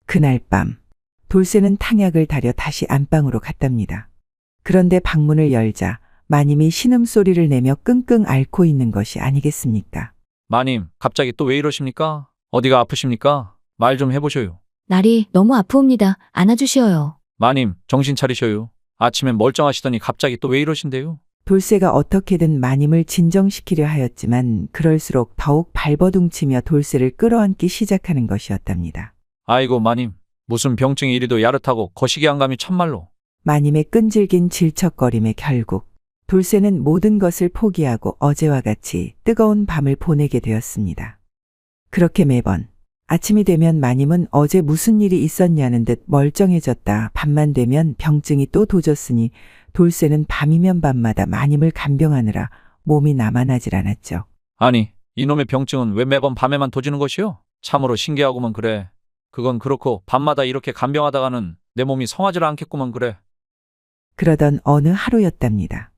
그날 밤 돌쇠는 탕약을 다려 다시 안방으로 갔답니다. 그런데 방문을 열자 마님이 신음소리를 내며 끙끙 앓고 있는 것이 아니겠습니까? 마님, 갑자기 또 왜 이러십니까? 어디가 아프십니까? 말 좀 해보셔요. 날이 너무 아프옵니다. 안아주시어요. 마님, 정신 차리셔요. 아침엔 멀쩡하시더니 갑자기 또 왜 이러신데요? 돌쇠가 어떻게든 마님을 진정시키려 하였지만 그럴수록 더욱 발버둥치며 돌쇠를 끌어안기 시작하는 것이었답니다. 아이고 마님, 무슨 병증이 이리도 야릇하고 거시기 한 감이 참말로. 마님의 끈질긴 질척거림에 결국 돌쇠는 모든 것을 포기하고 어제와 같이 뜨거운 밤을 보내게 되었습니다. 그렇게 매번 아침이 되면 마님은 어제 무슨 일이 있었냐는 듯 멀쩡해졌다 밤만 되면 병증이 또 도졌으니 돌쇠는 밤이면 밤마다 마님을 간병하느라 몸이 남아나질 않았죠. 아니, 이놈의 병증은 왜 매번 밤에만 도지는 것이요? 참으로 신기하구먼 그래. 그건 그렇고 밤마다 이렇게 간병하다가는 내 몸이 성하질 않겠구먼 그래. 그러던 어느 하루였답니다.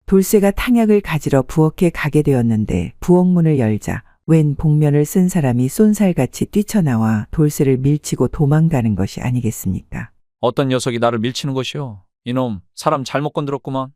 돌쇠가 탕약을 가지러 부엌에 가게 되었는데 부엌문을 열자 웬 복면을 쓴 사람이 쏜살같이 뛰쳐나와 돌쇠를 밀치고 도망가는 것이 아니겠습니까? 어떤 녀석이 나를 밀치는 것이요? 이놈, 사람 잘못 건드렸구먼.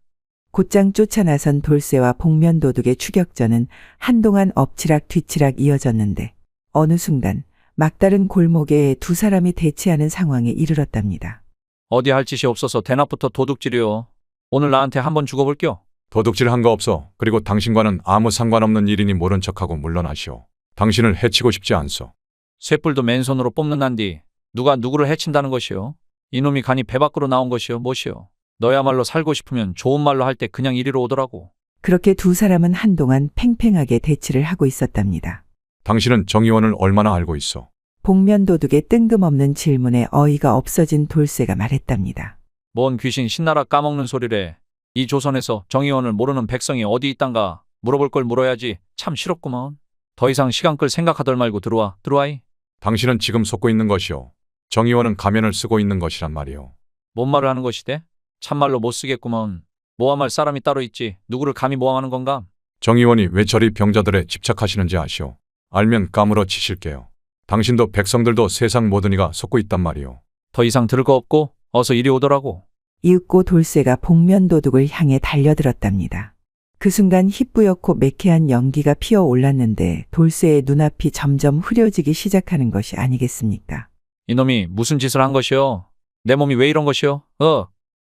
곧장 쫓아나선 돌쇠와 복면도둑의 추격전은 한동안 엎치락 뒤치락 이어졌는데 어느 순간 막다른 골목에 두 사람이 대치하는 상황에 이르렀답니다. 어디 할 짓이 없어서 대낮부터 도둑질이요. 오늘 나한테 한번 죽어볼게요. 도둑질 한 거 없어. 그리고 당신과는 아무 상관없는 일이니 모른 척하고 물러나시오. 당신을 해치고 싶지 않소. 쇠뿔도 맨손으로 뽑는단디 누가 누구를 해친다는 것이요? 이놈이 간이 배 밖으로 나온 것이요? 무엇이요? 너야말로 살고 싶으면 좋은 말로 할 때 그냥 이리로 오더라고. 그렇게 두 사람은 한동안 팽팽하게 대치를 하고 있었답니다. 당신은 정의원을 얼마나 알고 있어? 복면도둑의 뜬금없는 질문에 어이가 없어진 돌쇠가 말했답니다. 뭔 귀신 신나라 까먹는 소리래. 이 조선에서 정의원을 모르는 백성이 어디 있단가 물어볼 걸 물어야지. 참 싫었구먼. 더 이상 시간 끌 생각하덜 말고 들어와이. 당신은 지금 속고 있는 것이오. 정의원은 가면을 쓰고 있는 것이란 말이오. 뭔 말을 하는 것이대? 참말로 못 쓰겠구먼. 모함할 사람이 따로 있지. 누구를 감히 모함하는 건가? 정의원이 왜 저리 병자들에 집착하시는지 아시오? 알면 까무러 치실게요. 당신도 백성들도 세상 모든 이가 속고 있단 말이오. 더 이상 들을 거 없고 어서 이리 오더라고. 이윽고 돌쇠가 복면도둑을 향해 달려들었답니다. 그 순간 희뿌옇고 매캐한 연기가 피어올랐는데 돌쇠의 눈앞이 점점 흐려지기 시작하는 것이 아니겠습니까? 이놈이 무슨 짓을 한 것이요? 내 몸이 왜 이런 것이요?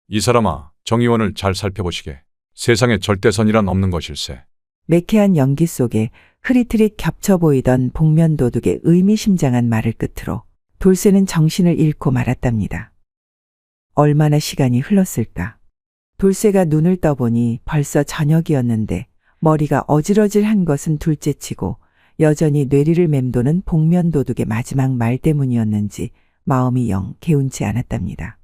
이 사람아, 정의원을 잘 살펴보시게. 세상에 절대선이란 없는 것일세. 매캐한 연기 속에 흐릿흐릿 겹쳐 보이던 복면도둑의 의미심장한 말을 끝으로 돌쇠는 정신을 잃고 말았답니다. 얼마나 시간이 흘렀을까? 돌쇠가 눈을 떠보니 벌써 저녁이었는데 머리가 어질어질한 것은 둘째치고 여전히 뇌리를 맴도는 복면도둑의 마지막 말 때문이었는지 마음이 영 개운치 않았답니다.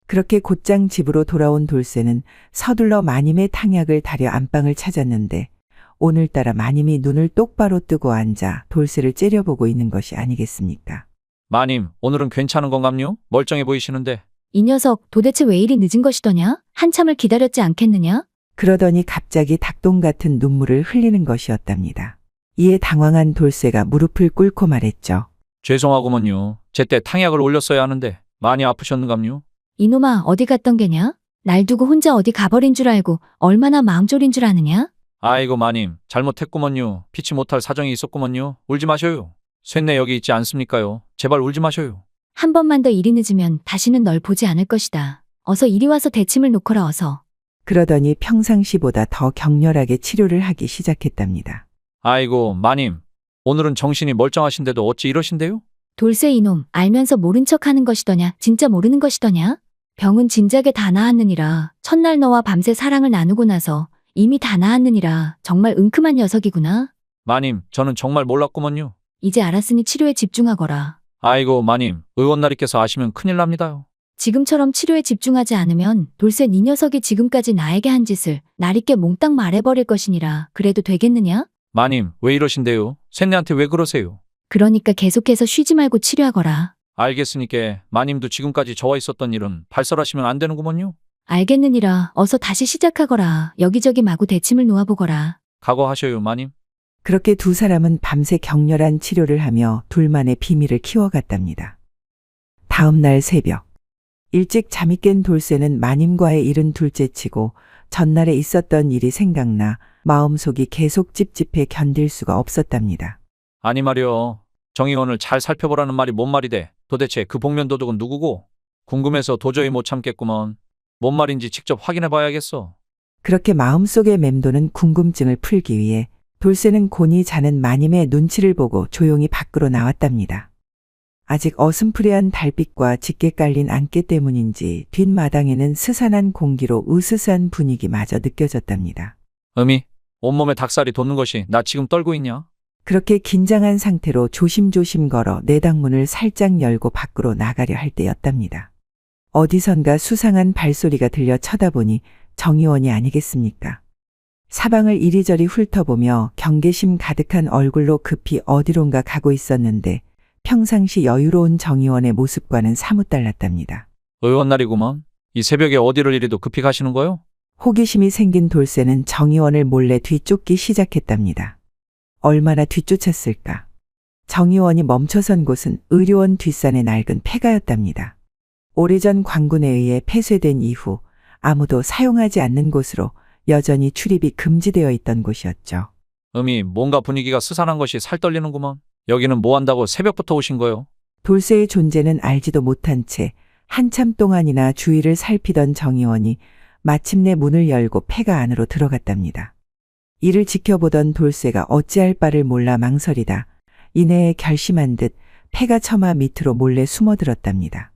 그렇게 곧장 집으로 돌아온 돌쇠는 서둘러 마님의 탕약을 다려 안방을 찾았는데 오늘따라 마님이 눈을 똑바로 뜨고 앉아 돌쇠를 째려보고 있는 것이 아니겠습니까? 마님, 오늘은 괜찮은 건감요? 멀쩡해 보이시는데. 이 녀석 도대체 왜 이리 늦은 것이더냐? 한참을 기다렸지 않겠느냐? 그러더니 갑자기 닭똥 같은 눈물을 흘리는 것이었답니다. 이에 당황한 돌쇠가 무릎을 꿇고 말했죠. 죄송하구먼요. 제때 탕약을 올렸어야 하는데 많이 아프셨는감요? 이놈아 어디 갔던 게냐? 날 두고 혼자 어디 가버린 줄 알고 얼마나 마음 졸인 줄 아느냐? 아이고 마님, 잘못했구먼요. 피치 못할 사정이 있었구먼요. 울지 마셔요. 쇳내 여기 있지 않습니까요? 제발 울지 마셔요. 한 번만 더 일이 늦으면 다시는 널 보지 않을 것이다. 어서 이리 와서 대침을 놓거라 어서. 그러더니 평상시보다 더 격렬하게 치료를 하기 시작했답니다. 아이고 마님, 오늘은 정신이 멀쩡하신데도 어찌 이러신데요? 돌쇠 이놈 알면서 모른 척하는 것이더냐? 진짜 모르는 것이더냐? 병은 진작에 다 나았느니라. 첫날 너와 밤새 사랑을 나누고 나서 이미 다 나았느니라. 정말 은큼한 녀석이구나. 마님, 저는 정말 몰랐구먼요. 이제 알았으니 치료에 집중하거라. 아이고 마님, 의원나리께서 아시면 큰일 납니다요. 지금처럼 치료에 집중하지 않으면 돌쇠 네 녀석이 지금까지 나에게 한 짓을 날있게 몽땅 말해버릴 것이니라. 그래도 되겠느냐? 마님, 왜 이러신데요? 쇳내한테 왜 그러세요? 그러니까 계속해서 쉬지 말고 치료하거라. 알겠으니까 마님도 지금까지 저와 있었던 일은 발설하시면 안 되는구먼요. 알겠느니라. 어서 다시 시작하거라. 여기저기 마구 대침을 놓아보거라. 각오하셔요 마님. 그렇게 두 사람은 밤새 격렬한 치료를 하며 둘만의 비밀을 키워갔답니다. 다음 날 새벽, 일찍 잠이 깬 돌쇠는 마님과의 일은 둘째치고 전날에 있었던 일이 생각나 마음속이 계속 찝찝해 견딜 수가 없었답니다. 아니 말이여, 정의원을 잘 살펴보라는 말이 뭔 말이대? 도대체 그 복면도둑은 누구고? 궁금해서 도저히 못 참겠구먼. 뭔 말인지 직접 확인해 봐야겠어. 그렇게 마음속에 맴도는 궁금증을 풀기 위해 돌쇠는 곤히 자는 마님의 눈치를 보고 조용히 밖으로 나왔답니다. 아직 어슴푸레한 달빛과 짙게 깔린 안개 때문인지 뒷마당에는 스산한 공기로 으스스한 분위기마저 느껴졌답니다. 음이, 온몸에 닭살이 돋는 것이 나 지금 떨고 있냐? 그렇게 긴장한 상태로 조심조심 걸어 내당문을 살짝 열고 밖으로 나가려 할 때였답니다. 어디선가 수상한 발소리가 들려 쳐다보니 정의원이 아니겠습니까? 사방을 이리저리 훑어보며 경계심 가득한 얼굴로 급히 어디론가 가고 있었는데 평상시 여유로운 정의원의 모습과는 사뭇 달랐답니다. 의원날이구먼. 이 새벽에 어디를 이리도 급히 가시는 거요? 호기심이 생긴 돌쇠는 정의원을 몰래 뒤쫓기 시작했답니다. 얼마나 뒤쫓았을까? 정의원이 멈춰선 곳은 의료원 뒷산의 낡은 폐가였답니다. 오래전 관군에 의해 폐쇄된 이후 아무도 사용하지 않는 곳으로 여전히 출입이 금지되어 있던 곳이었죠. 음이, 뭔가 분위기가 스산한 것이 살떨리는구먼. 여기는 뭐 한다고 새벽부터 오신 거요? 돌쇠의 존재는 알지도 못한 채 한참 동안이나 주위를 살피던 정의원이 마침내 문을 열고 폐가 안으로 들어갔답니다. 이를 지켜보던 돌쇠가 어찌할 바를 몰라 망설이다 이내에 결심한 듯 폐가 처마 밑으로 몰래 숨어들었답니다.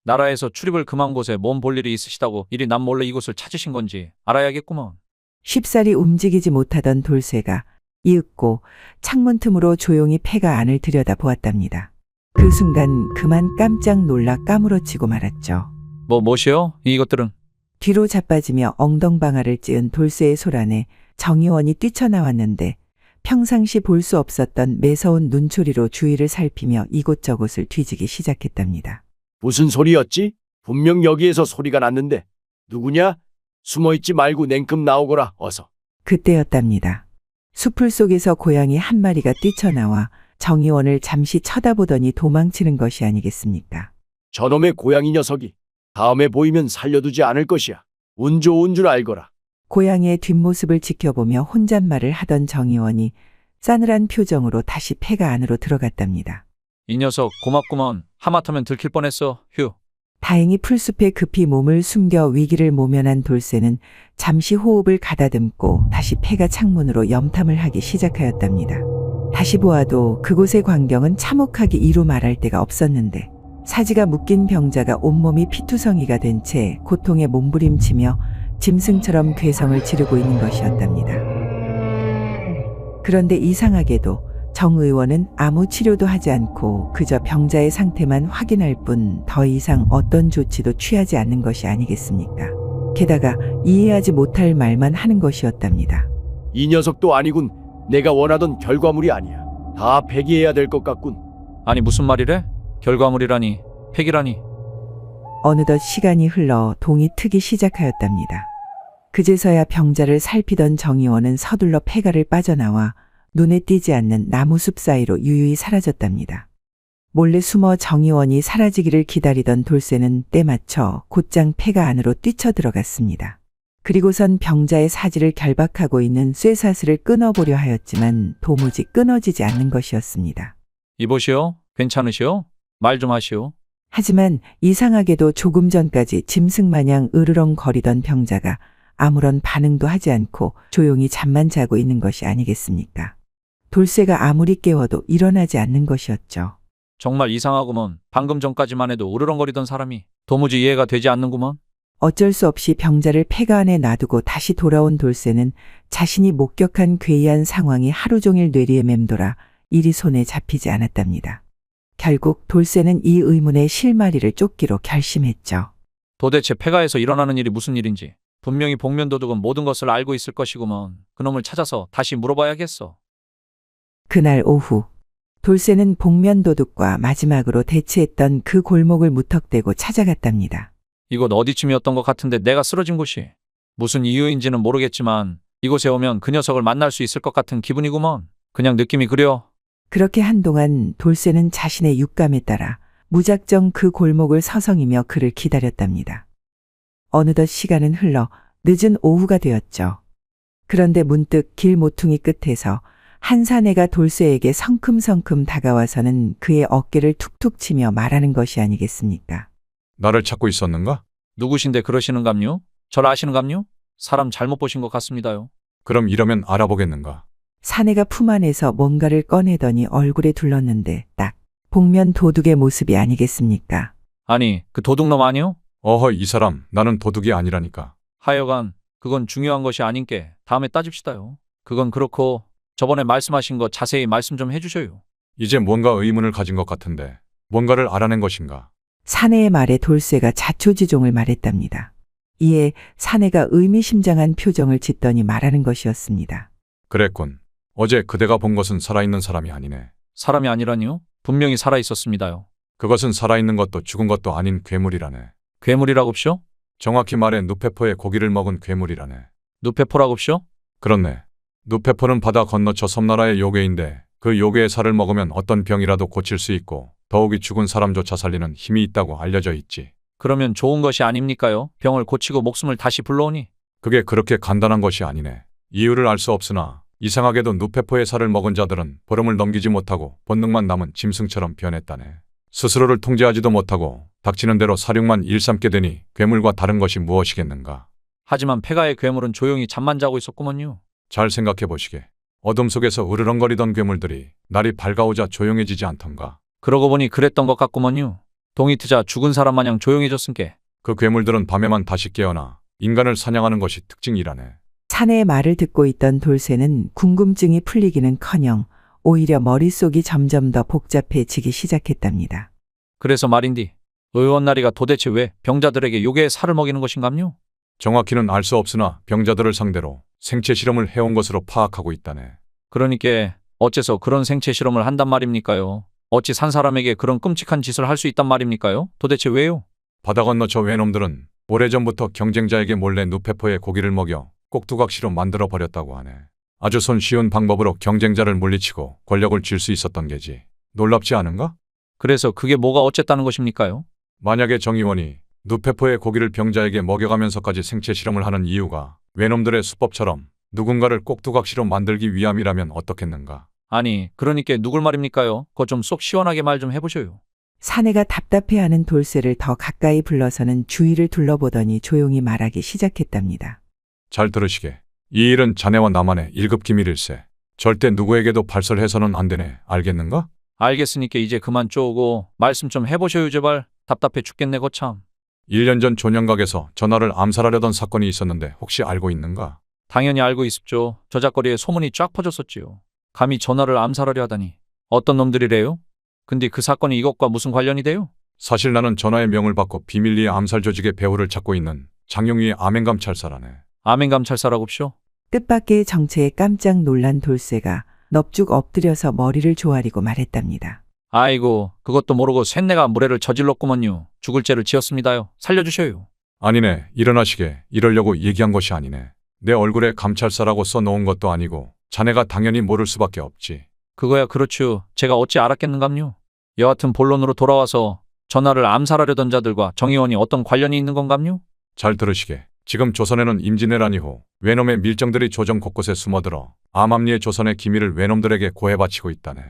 나라에서 출입을 금한 곳에 몸 볼 일이 있으시다고 이리 남 몰래 이곳을 찾으신 건지 알아야겠구먼. 쉽사리 움직이지 못하던 돌쇠가 이윽고 창문 틈으로 조용히 폐가 안을 들여다보았답니다. 그 순간 그만 깜짝 놀라 까무러치고 말았죠. 뭐시여? 이것들은? 뒤로 자빠지며 엉덩방아를 찧은 돌쇠의 소란에 정의원이 뛰쳐나왔는데 평상시 볼 수 없었던 매서운 눈초리로 주위를 살피며 이곳저곳을 뒤지기 시작했답니다. 무슨 소리였지? 분명 여기에서 소리가 났는데. 누구냐? 숨어있지 말고 냉큼 나오거라 어서. 그때였답니다. 수풀 속에서 고양이 한 마리가 뛰쳐나와 정의원을 잠시 쳐다보더니 도망치는 것이 아니겠습니까? 저놈의 고양이 녀석이 다음에 보이면 살려두지 않을 것이야. 운 좋은 줄 알거라. 고양이의 뒷모습을 지켜보며 혼잣말을 하던 정의원이 싸늘한 표정으로 다시 폐가 안으로 들어갔답니다. 이 녀석 고맙구먼. 하마터면 들킬 뻔했어. 휴. 다행히 풀숲에 급히 몸을 숨겨 위기를 모면한 돌쇠는 잠시 호흡을 가다듬고 다시 폐가 창문으로 염탐을 하기 시작하였답니다. 다시 보아도 그곳의 광경은 참혹하기 이루 말할 데가 없었는데 사지가 묶인 병자가 온몸이 피투성이가 된 채 고통에 몸부림치며 짐승처럼 괴성을 지르고 있는 것이었답니다. 그런데 이상하게도 정 의원은 아무 치료도 하지 않고 그저 병자의 상태만 확인할 뿐 더 이상 어떤 조치도 취하지 않는 것이 아니겠습니까? 게다가 이해하지 못할 말만 하는 것이었답니다. 이 녀석도 아니군. 내가 원하던 결과물이 아니야. 다 폐기해야 될 것 같군. 아니 무슨 말이래? 결과물이라니, 폐기라니. 어느덧 시간이 흘러 동이 트기 시작하였답니다. 그제서야 병자를 살피던 정 의원은 서둘러 폐가를 빠져나와 눈에 띄지 않는 나무숲 사이로 유유히 사라졌답니다. 몰래 숨어 정 의원이 사라지기를 기다리던 돌쇠는 때맞춰 곧장 폐가 안으로 뛰쳐들어갔습니다. 그리고선 병자의 사지를 결박하고 있는 쇠사슬을 끊어보려 하였지만 도무지 끊어지지 않는 것이었습니다. 이보시오, 괜찮으시오? 말 좀 하시오. 하지만 이상하게도 조금 전까지 짐승마냥 으르렁거리던 병자가 아무런 반응도 하지 않고 조용히 잠만 자고 있는 것이 아니겠습니까? 돌쇠가 아무리 깨워도 일어나지 않는 것이었죠. 정말 이상하구먼. 방금 전까지만 해도 으르렁거리던 사람이 도무지 이해가 되지 않는구먼. 어쩔 수 없이 병자를 폐가 안에 놔두고 다시 돌아온 돌쇠는 자신이 목격한 괴이한 상황이 하루 종일 뇌리에 맴돌아 일이 손에 잡히지 않았답니다. 결국 돌쇠는 이 의문의 실마리를 쫓기로 결심했죠. 도대체 폐가에서 일어나는 일이 무슨 일인지 분명히 복면도둑은 모든 것을 알고 있을 것이구먼. 그놈을 찾아서 다시 물어봐야겠어. 그날 오후 돌쇠는 복면도둑과 마지막으로 대치했던 그 골목을 무턱대고 찾아갔답니다. 이곳 어디쯤이었던 것 같은데 내가 쓰러진 곳이. 무슨 이유인지는 모르겠지만 이곳에 오면 그 녀석을 만날 수 있을 것 같은 기분이구먼. 그냥 느낌이 그려. 그렇게 한동안 돌쇠는 자신의 육감에 따라 무작정 그 골목을 서성이며 그를 기다렸답니다. 어느덧 시간은 흘러 늦은 오후가 되었죠. 그런데 문득 길 모퉁이 끝에서 한 사내가 돌쇠에게 성큼성큼 다가와서는 그의 어깨를 툭툭 치며 말하는 것이 아니겠습니까? 나를 찾고 있었는가? 누구신데 그러시는감요? 절 아시는감요? 사람 잘못 보신 것 같습니다요. 그럼 이러면 알아보겠는가? 사내가 품 안에서 뭔가를 꺼내더니 얼굴에 둘렀는데 딱 복면 도둑의 모습이 아니겠습니까? 아니, 그 도둑놈 아니요? 어허, 이 사람, 나는 도둑이 아니라니까. 하여간 그건 중요한 것이 아닌께 다음에 따집시다요. 그건 그렇고 저번에 말씀하신 거 자세히 말씀 좀 해주셔요. 이제 뭔가 의문을 가진 것 같은데 뭔가를 알아낸 것인가? 사내의 말에 돌쇠가 자초지종을 말했답니다. 이에 사내가 의미심장한 표정을 짓더니 말하는 것이었습니다. 그랬군. 어제 그대가 본 것은 살아있는 사람이 아니네. 사람이 아니라니요? 분명히 살아있었습니다요. 그것은 살아있는 것도 죽은 것도 아닌 괴물이라네. 괴물이라고쇼? 정확히 말해 누페포의 고기를 먹은 괴물이라네. 누페포라고쇼? 그렇네. 누페포는 바다 건너 저 섬나라의 요괴인데 그 요괴의 살을 먹으면 어떤 병이라도 고칠 수 있고 더욱이 죽은 사람조차 살리는 힘이 있다고 알려져 있지. 그러면 좋은 것이 아닙니까요? 병을 고치고 목숨을 다시 불러오니? 그게 그렇게 간단한 것이 아니네. 이유를 알 수 없으나 이상하게도 누페포의 살을 먹은 자들은 보름을 넘기지 못하고 본능만 남은 짐승처럼 변했다네. 스스로를 통제하지도 못하고 닥치는 대로 사륙만 일삼게 되니 괴물과 다른 것이 무엇이겠는가. 하지만 폐가의 괴물은 조용히 잠만 자고 있었구먼요. 잘 생각해 보시게. 어둠 속에서 으르렁거리던 괴물들이 날이 밝아오자 조용해지지 않던가. 그러고 보니 그랬던 것 같구먼요. 동이 트자 죽은 사람 마냥 조용해졌은께. 그 괴물들은 밤에만 다시 깨어나 인간을 사냥하는 것이 특징이라네. 사내의 말을 듣고 있던 돌쇠는 궁금증이 풀리기는커녕 오히려 머릿속이 점점 더 복잡해지기 시작했답니다. 그래서 말인디, 의원나리가 도대체 왜 병자들에게 요괴의 살을 먹이는 것인감요? 정확히는 알 수 없으나 병자들을 상대로 생체 실험을 해온 것으로 파악하고 있다네. 그러니까 어째서 그런 생체 실험을 한단 말입니까요? 어찌 산 사람에게 그런 끔찍한 짓을 할 수 있단 말입니까요? 도대체 왜요? 바다 건너 저 외놈들은 오래전부터 경쟁자에게 몰래 누페포의 고기를 먹여 꼭두각시로 만들어 버렸다고 하네. 아주 손쉬운 방법으로 경쟁자를 물리치고 권력을 쥘 수 있었던 게지. 놀랍지 않은가? 그래서 그게 뭐가 어쨌다는 것입니까요? 만약에 정 의원이 누페포의 고기를 병자에게 먹여가면서까지 생체 실험을 하는 이유가 외놈들의 수법처럼 누군가를 꼭두각시로 만들기 위함이라면 어떻겠는가? 아니, 그러니까 누굴 말입니까요? 그거 좀 속 시원하게 말 좀 해보셔요. 사내가 답답해하는 돌쇠를 더 가까이 불러서는 주위를 둘러보더니 조용히 말하기 시작했답니다. 잘 들으시게. 이 일은 자네와 나만의 1급 기밀일세. 절대 누구에게도 발설해서는 안 되네. 알겠는가? 알겠으니까 이제 그만 쪼고 말씀 좀 해보셔요 제발. 답답해 죽겠네 거참. 1년 전 조년각에서 전하를 암살하려던 사건이 있었는데 혹시 알고 있는가? 당연히 알고 있습죠. 저작거리에 소문이 쫙 퍼졌었지요. 감히 전하를 암살하려 하다니. 어떤 놈들이래요? 근데 그 사건이 이것과 무슨 관련이 돼요? 사실 나는 전하의 명을 받고 비밀리에 암살 조직의 배후를 찾고 있는 장영위의 아멘감찰사라네. 아멘감찰사라고쇼? 뜻밖의 정체에 깜짝 놀란 돌쇠가 넙죽 엎드려서 머리를 조아리고 말했답니다. 아이고, 그것도 모르고 쇳내가 무례를 저질렀구먼요. 죽을 죄를 지었습니다요. 살려주셔요. 아니네. 일어나시게. 이러려고 얘기한 것이 아니네. 내 얼굴에 감찰사라고 써놓은 것도 아니고 자네가 당연히 모를 수밖에 없지. 그거야 그렇죠. 제가 어찌 알았겠는감요. 여하튼 본론으로 돌아와서 전하를 암살하려던 자들과 정의원이 어떤 관련이 있는 건감요? 잘 들으시게. 지금 조선에는 임진왜란이후 외놈의 밀정들이 조정 곳곳에 숨어들어 암암리의 조선의 기밀을 외놈들에게 고해바치고 있다네.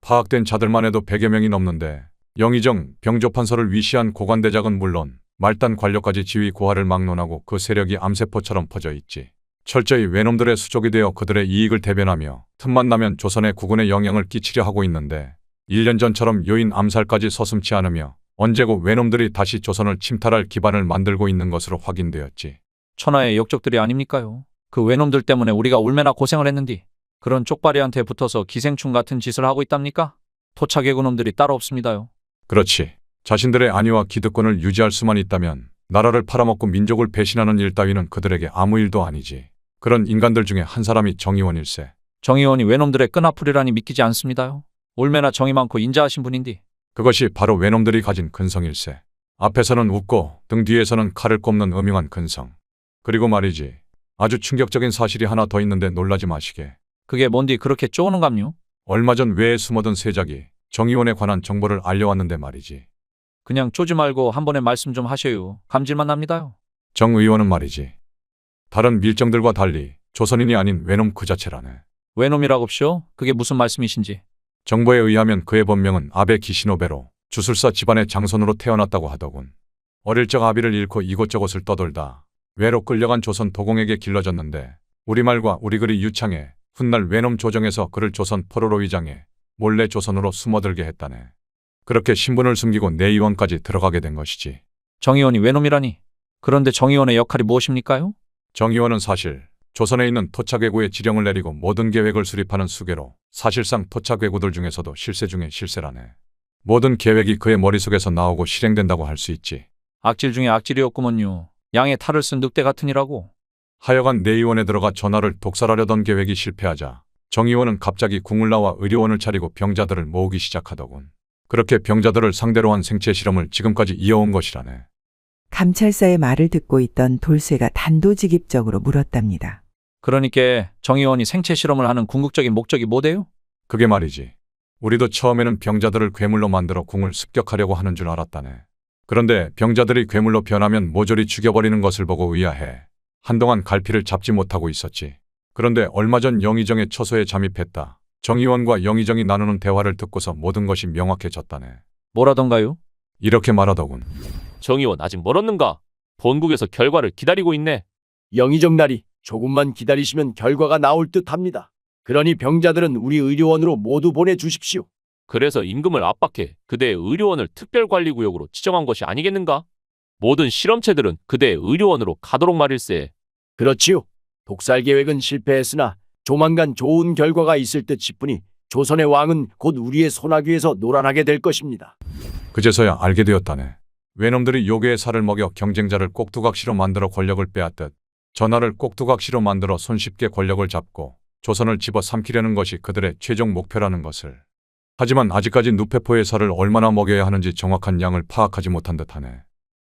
파악된 자들만 해도 100여 명이 넘는데 영의정, 병조판서를 위시한 고관대작은 물론 말단 관료까지 지휘 고하를 막론하고 그 세력이 암세포처럼 퍼져 있지. 철저히 외놈들의 수족이 되어 그들의 이익을 대변하며 틈만 나면 조선의 국군에 영향을 끼치려 하고 있는데 1년 전처럼 요인 암살까지 서슴지 않으며 언제고 외놈들이 다시 조선을 침탈할 기반을 만들고 있는 것으로 확인되었지. 천하의 역적들이 아닙니까요? 그 외놈들 때문에 우리가 얼마나 고생을 했는디. 그런 쪽발이한테 붙어서 기생충 같은 짓을 하고 있답니까? 토착외구놈들이 따로 없습니다요. 그렇지. 자신들의 안위와 기득권을 유지할 수만 있다면 나라를 팔아먹고 민족을 배신하는 일 따위는 그들에게 아무 일도 아니지. 그런 인간들 중에 한 사람이 정의원일세. 정의원이 외놈들의 끈아풀이라니 믿기지 않습니다요. 얼마나 정이 많고 인자하신 분인디. 그것이 바로 외놈들이 가진 근성일세. 앞에서는 웃고 등 뒤에서는 칼을 꼽는 음흉한 근성. 그리고 말이지. 아주 충격적인 사실이 하나 더 있는데 놀라지 마시게. 그게 뭔디 그렇게 쪼는감요? 얼마 전 외에 숨어든 세작이 정의원에 관한 정보를 알려왔는데 말이지. 그냥 쪼지 말고 한 번에 말씀 좀 하셔요. 감질만 납니다요. 정 의원은 말이지. 다른 밀정들과 달리 조선인이 아닌 외놈 그 자체라네. 외놈이라고쇼? 그게 무슨 말씀이신지. 정보에 의하면 그의 본명은 아베 기시노베로 주술사 집안의 장손으로 태어났다고 하더군. 어릴 적 아비를 잃고 이곳저곳을 떠돌다 외로 끌려간 조선 도공에게 길러졌는데 우리말과 우리글이 유창해 훗날 외놈 조정에서 그를 조선 포로로 위장해 몰래 조선으로 숨어들게 했다네. 그렇게 신분을 숨기고 내의원까지 들어가게 된 것이지. 정의원이 외놈이라니. 그런데 정의원의 역할이 무엇입니까요? 정의원은 사실 조선에 있는 토착외구의 지령을 내리고 모든 계획을 수립하는 수괴로 사실상 토착외구들 중에서도 실세 중에 실세라네. 모든 계획이 그의 머릿속에서 나오고 실행된다고 할 수 있지. 악질 중에 악질이었구먼요. 양의 탈을 쓴 늑대 같으니라고. 하여간 내의원에 들어가 전하를 독살하려던 계획이 실패하자 정의원은 갑자기 궁을 나와 의료원을 차리고 병자들을 모으기 시작하더군. 그렇게 병자들을 상대로 한 생체 실험을 지금까지 이어온 것이라네. 감찰사의 말을 듣고 있던 돌쇠가 단도직입적으로 물었답니다. 그러니까 정의원이 생체 실험을 하는 궁극적인 목적이 뭐대요? 그게 말이지. 우리도 처음에는 병자들을 괴물로 만들어 궁을 습격하려고 하는 줄 알았다네. 그런데 병자들이 괴물로 변하면 모조리 죽여버리는 것을 보고 의아해 한동안 갈피를 잡지 못하고 있었지. 그런데 얼마 전 영의정의 처소에 잠입했다. 정의원과 영의정이 나누는 대화를 듣고서 모든 것이 명확해졌다네. 뭐라던가요? 이렇게 말하더군. 정의원 아직 멀었는가? 본국에서 결과를 기다리고 있네. 영의정 날이 조금만 기다리시면 결과가 나올 듯합니다. 그러니 병자들은 우리 의료원으로 모두 보내주십시오. 그래서 임금을 압박해 그대의 의료원을 특별관리구역으로 지정한 것이 아니겠는가? 모든 실험체들은 그대의 의료원으로 가도록 말일세. 그렇지요. 독살 계획은 실패했으나 조만간 좋은 결과가 있을 듯 싶으니 조선의 왕은 곧 우리의 손아귀에서 노란하게 될 것입니다. 그제서야 알게 되었다네. 외놈들이 요괴의 살을 먹여 경쟁자를 꼭두각시로 만들어 권력을 빼앗듯 전하를 꼭두각시로 만들어 손쉽게 권력을 잡고 조선을 집어삼키려는 것이 그들의 최종 목표라는 것을. 하지만 아직까지 누페포의 살을 얼마나 먹여야 하는지 정확한 양을 파악하지 못한 듯하네.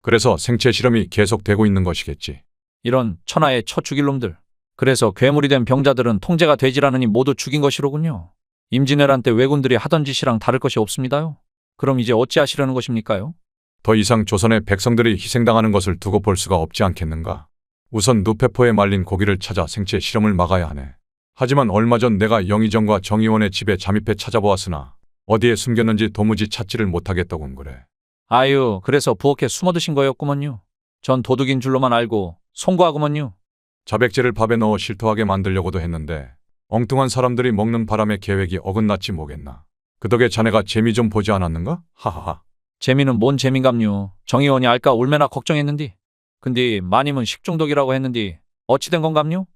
그래서 생체 실험이 계속되고 있는 것이겠지. 이런 천하의 쳐 죽일 놈들. 그래서 괴물이 된 병자들은 통제가 되질 않으니 모두 죽인 것이로군요. 임진왜란 때 왜군들이 하던 짓이랑 다를 것이 없습니다요. 그럼 이제 어찌하시려는 것입니까요? 더 이상 조선의 백성들이 희생당하는 것을 두고 볼 수가 없지 않겠는가. 우선 누페포에 말린 고기를 찾아 생체 실험을 막아야 하네. 하지만 얼마 전 내가 영의정과 정의원의 집에 잠입해 찾아보았으나 어디에 숨겼는지 도무지 찾지를 못하겠더군 그래. 아유, 그래서 부엌에 숨어드신 거였구먼요. 전 도둑인 줄로만 알고 송구하구먼요. 자백제를 밥에 넣어 실토하게 만들려고도 했는데 엉뚱한 사람들이 먹는 바람에 계획이 어긋났지 뭐겠나. 그 덕에 자네가 재미 좀 보지 않았는가? 하하하. 재미는 뭔 재민감요. 정의원이 알까 얼마나 걱정했는디. 근데 마님은 식중독이라고 했는디 어찌 된 건감요?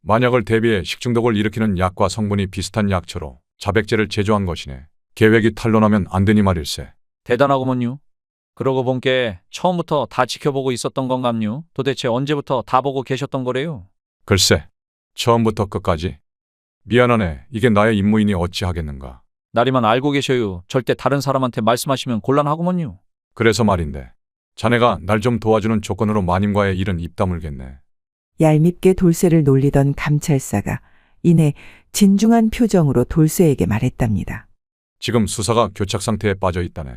만약을 대비해 식중독을 일으키는 약과 성분이 비슷한 약초로 자백제를 제조한 것이네. 계획이 탄로나면 안 되니 말일세. 대단하구먼요. 그러고 본게 처음부터 다 지켜보고 있었던 건감요? 도대체 언제부터 다 보고 계셨던 거래요? 글쎄, 처음부터 끝까지. 미안하네. 이게 나의 임무이니 어찌하겠는가. 나리만 알고 계셔요. 절대 다른 사람한테 말씀하시면 곤란하구먼요. 그래서 말인데, 자네가 날 좀 도와주는 조건으로 마님과의 일은 입 다물겠네. 얄밉게 돌쇠를 놀리던 감찰사가 이내 진중한 표정으로 돌쇠에게 말했답니다. 지금 수사가 교착 상태에 빠져 있다네.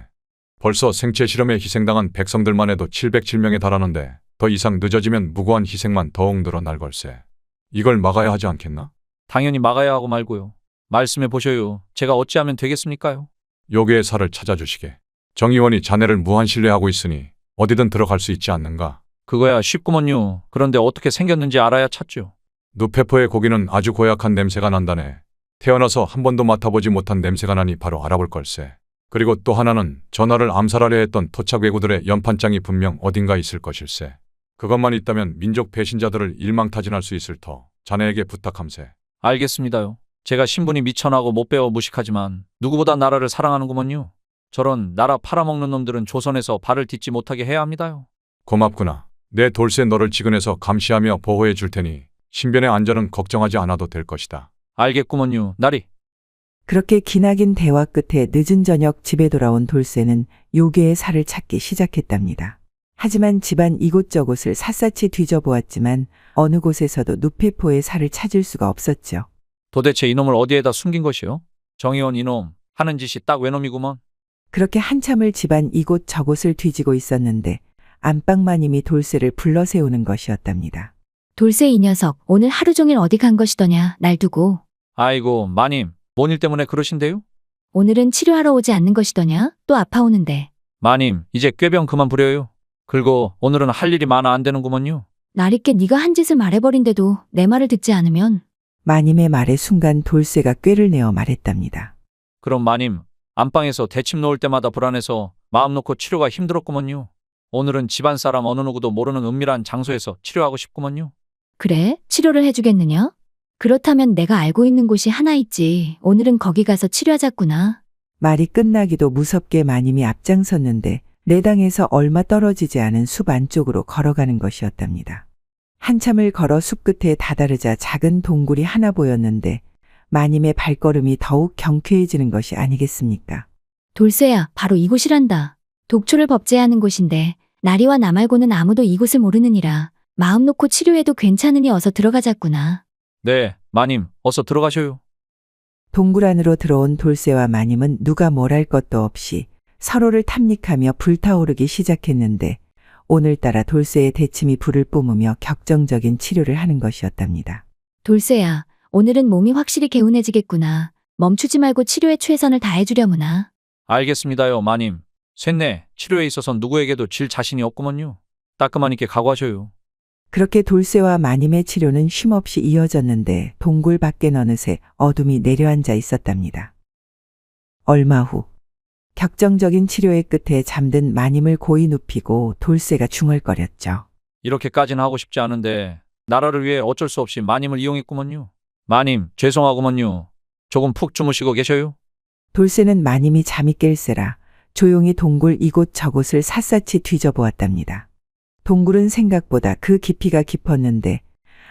벌써 생체 실험에 희생당한 백성들만 해도 707명에 달하는데 더 이상 늦어지면 무고한 희생만 더욱 늘어날 걸세. 이걸 막아야 하지 않겠나? 당연히 막아야 하고 말고요. 말씀해 보셔요. 제가 어찌하면 되겠습니까요? 요괴의 살을 찾아주시게. 정의원이 자네를 무한 신뢰하고 있으니 어디든 들어갈 수 있지 않는가? 그거야 쉽구먼요. 그런데 어떻게 생겼는지 알아야 찾죠. 누페포의 고기는 아주 고약한 냄새가 난다네. 태어나서 한 번도 맡아보지 못한 냄새가 나니 바로 알아볼 걸세. 그리고 또 하나는 전하를 암살하려 했던 토착 왜구들의 연판장이 분명 어딘가 있을 것일세. 그것만 있다면 민족 배신자들을 일망타진할 수 있을 터 자네에게 부탁함세. 알겠습니다요. 제가 신분이 미천하고 못 배워 무식하지만 누구보다 나라를 사랑하는구먼요. 저런 나라 팔아먹는 놈들은 조선에서 발을 딛지 못하게 해야 합니다요. 고맙구나. 내 돌쇠 너를 지근해서 감시하며 보호해 줄 테니 신변의 안전은 걱정하지 않아도 될 것이다. 알겠구먼요. 나리. 그렇게 기나긴 대화 끝에 늦은 저녁 집에 돌아온 돌쇠는 요괴의 살을 찾기 시작했답니다. 하지만 집안 이곳저곳을 샅샅이 뒤져보았지만 어느 곳에서도 누페포의 살을 찾을 수가 없었죠. 도대체 이놈을 어디에다 숨긴 것이요? 정의원 이놈 하는 짓이 딱 외놈이구먼. 그렇게 한참을 집안 이곳저곳을 뒤지고 있었는데 안방마님이 돌쇠를 불러 세우는 것이었답니다. 돌쇠 이 녀석 오늘 하루 종일 어디 간 것이더냐 날 두고. 아이고 마님 뭔 일 때문에 그러신데요? 오늘은 치료하러 오지 않는 것이더냐 또 아파오는데. 마님 이제 꾀병 그만 부려요. 그리고 오늘은 할 일이 많아 안 되는구먼요. 날있게 네가 한 짓을 말해버린데도 내 말을 듣지 않으면. 마님의 말에 순간 돌쇠가 꾀를 내어 말했답니다. 그럼 마님 안방에서 대침 놓을 때마다 불안해서 마음 놓고 치료가 힘들었구먼요. 오늘은 집안 사람 어느 누구도 모르는 은밀한 장소에서 치료하고 싶구먼요. 그래? 치료를 해주겠느냐? 그렇다면 내가 알고 있는 곳이 하나 있지. 오늘은 거기 가서 치료하자꾸나. 말이 끝나기도 무섭게 마님이 앞장섰는데 내당에서 얼마 떨어지지 않은 숲 안쪽으로 걸어가는 것이었답니다. 한참을 걸어 숲 끝에 다다르자 작은 동굴이 하나 보였는데 마님의 발걸음이 더욱 경쾌해지는 것이 아니겠습니까? 돌쇠야, 바로 이곳이란다. 독초를 법제하는 곳인데 나리와 나 말고는 아무도 이곳을 모르느니라. 마음 놓고 치료해도 괜찮으니 어서 들어가자꾸나. 네, 마님 어서 들어가셔요. 동굴 안으로 들어온 돌쇠와 마님은 누가 뭘 할 것도 없이 서로를 탐닉하며 불타오르기 시작했는데 오늘따라 돌쇠의 대침이 불을 뿜으며 격정적인 치료를 하는 것이었답니다. 돌쇠야, 오늘은 몸이 확실히 개운해지겠구나. 멈추지 말고 치료에 최선을 다해주려무나. 알겠습니다요 마님. 쇳내 치료에 있어선 누구에게도 질 자신이 없구먼요. 따끔한 있게 각오하셔요. 그렇게 돌쇠와 마님의 치료는 쉼없이 이어졌는데 동굴 밖엔 어느새 어둠이 내려앉아 있었답니다. 얼마 후 격정적인 치료의 끝에 잠든 마님을 고이 눕히고 돌쇠가 중얼거렸죠. 이렇게까지는 하고 싶지 않은데 나라를 위해 어쩔 수 없이 마님을 이용했구먼요. 마님 죄송하구먼요. 조금 푹 주무시고 계셔요. 돌쇠는 마님이 잠이 깰세라 조용히 동굴 이곳저곳을 샅샅이 뒤져보았답니다. 동굴은 생각보다 그 깊이가 깊었는데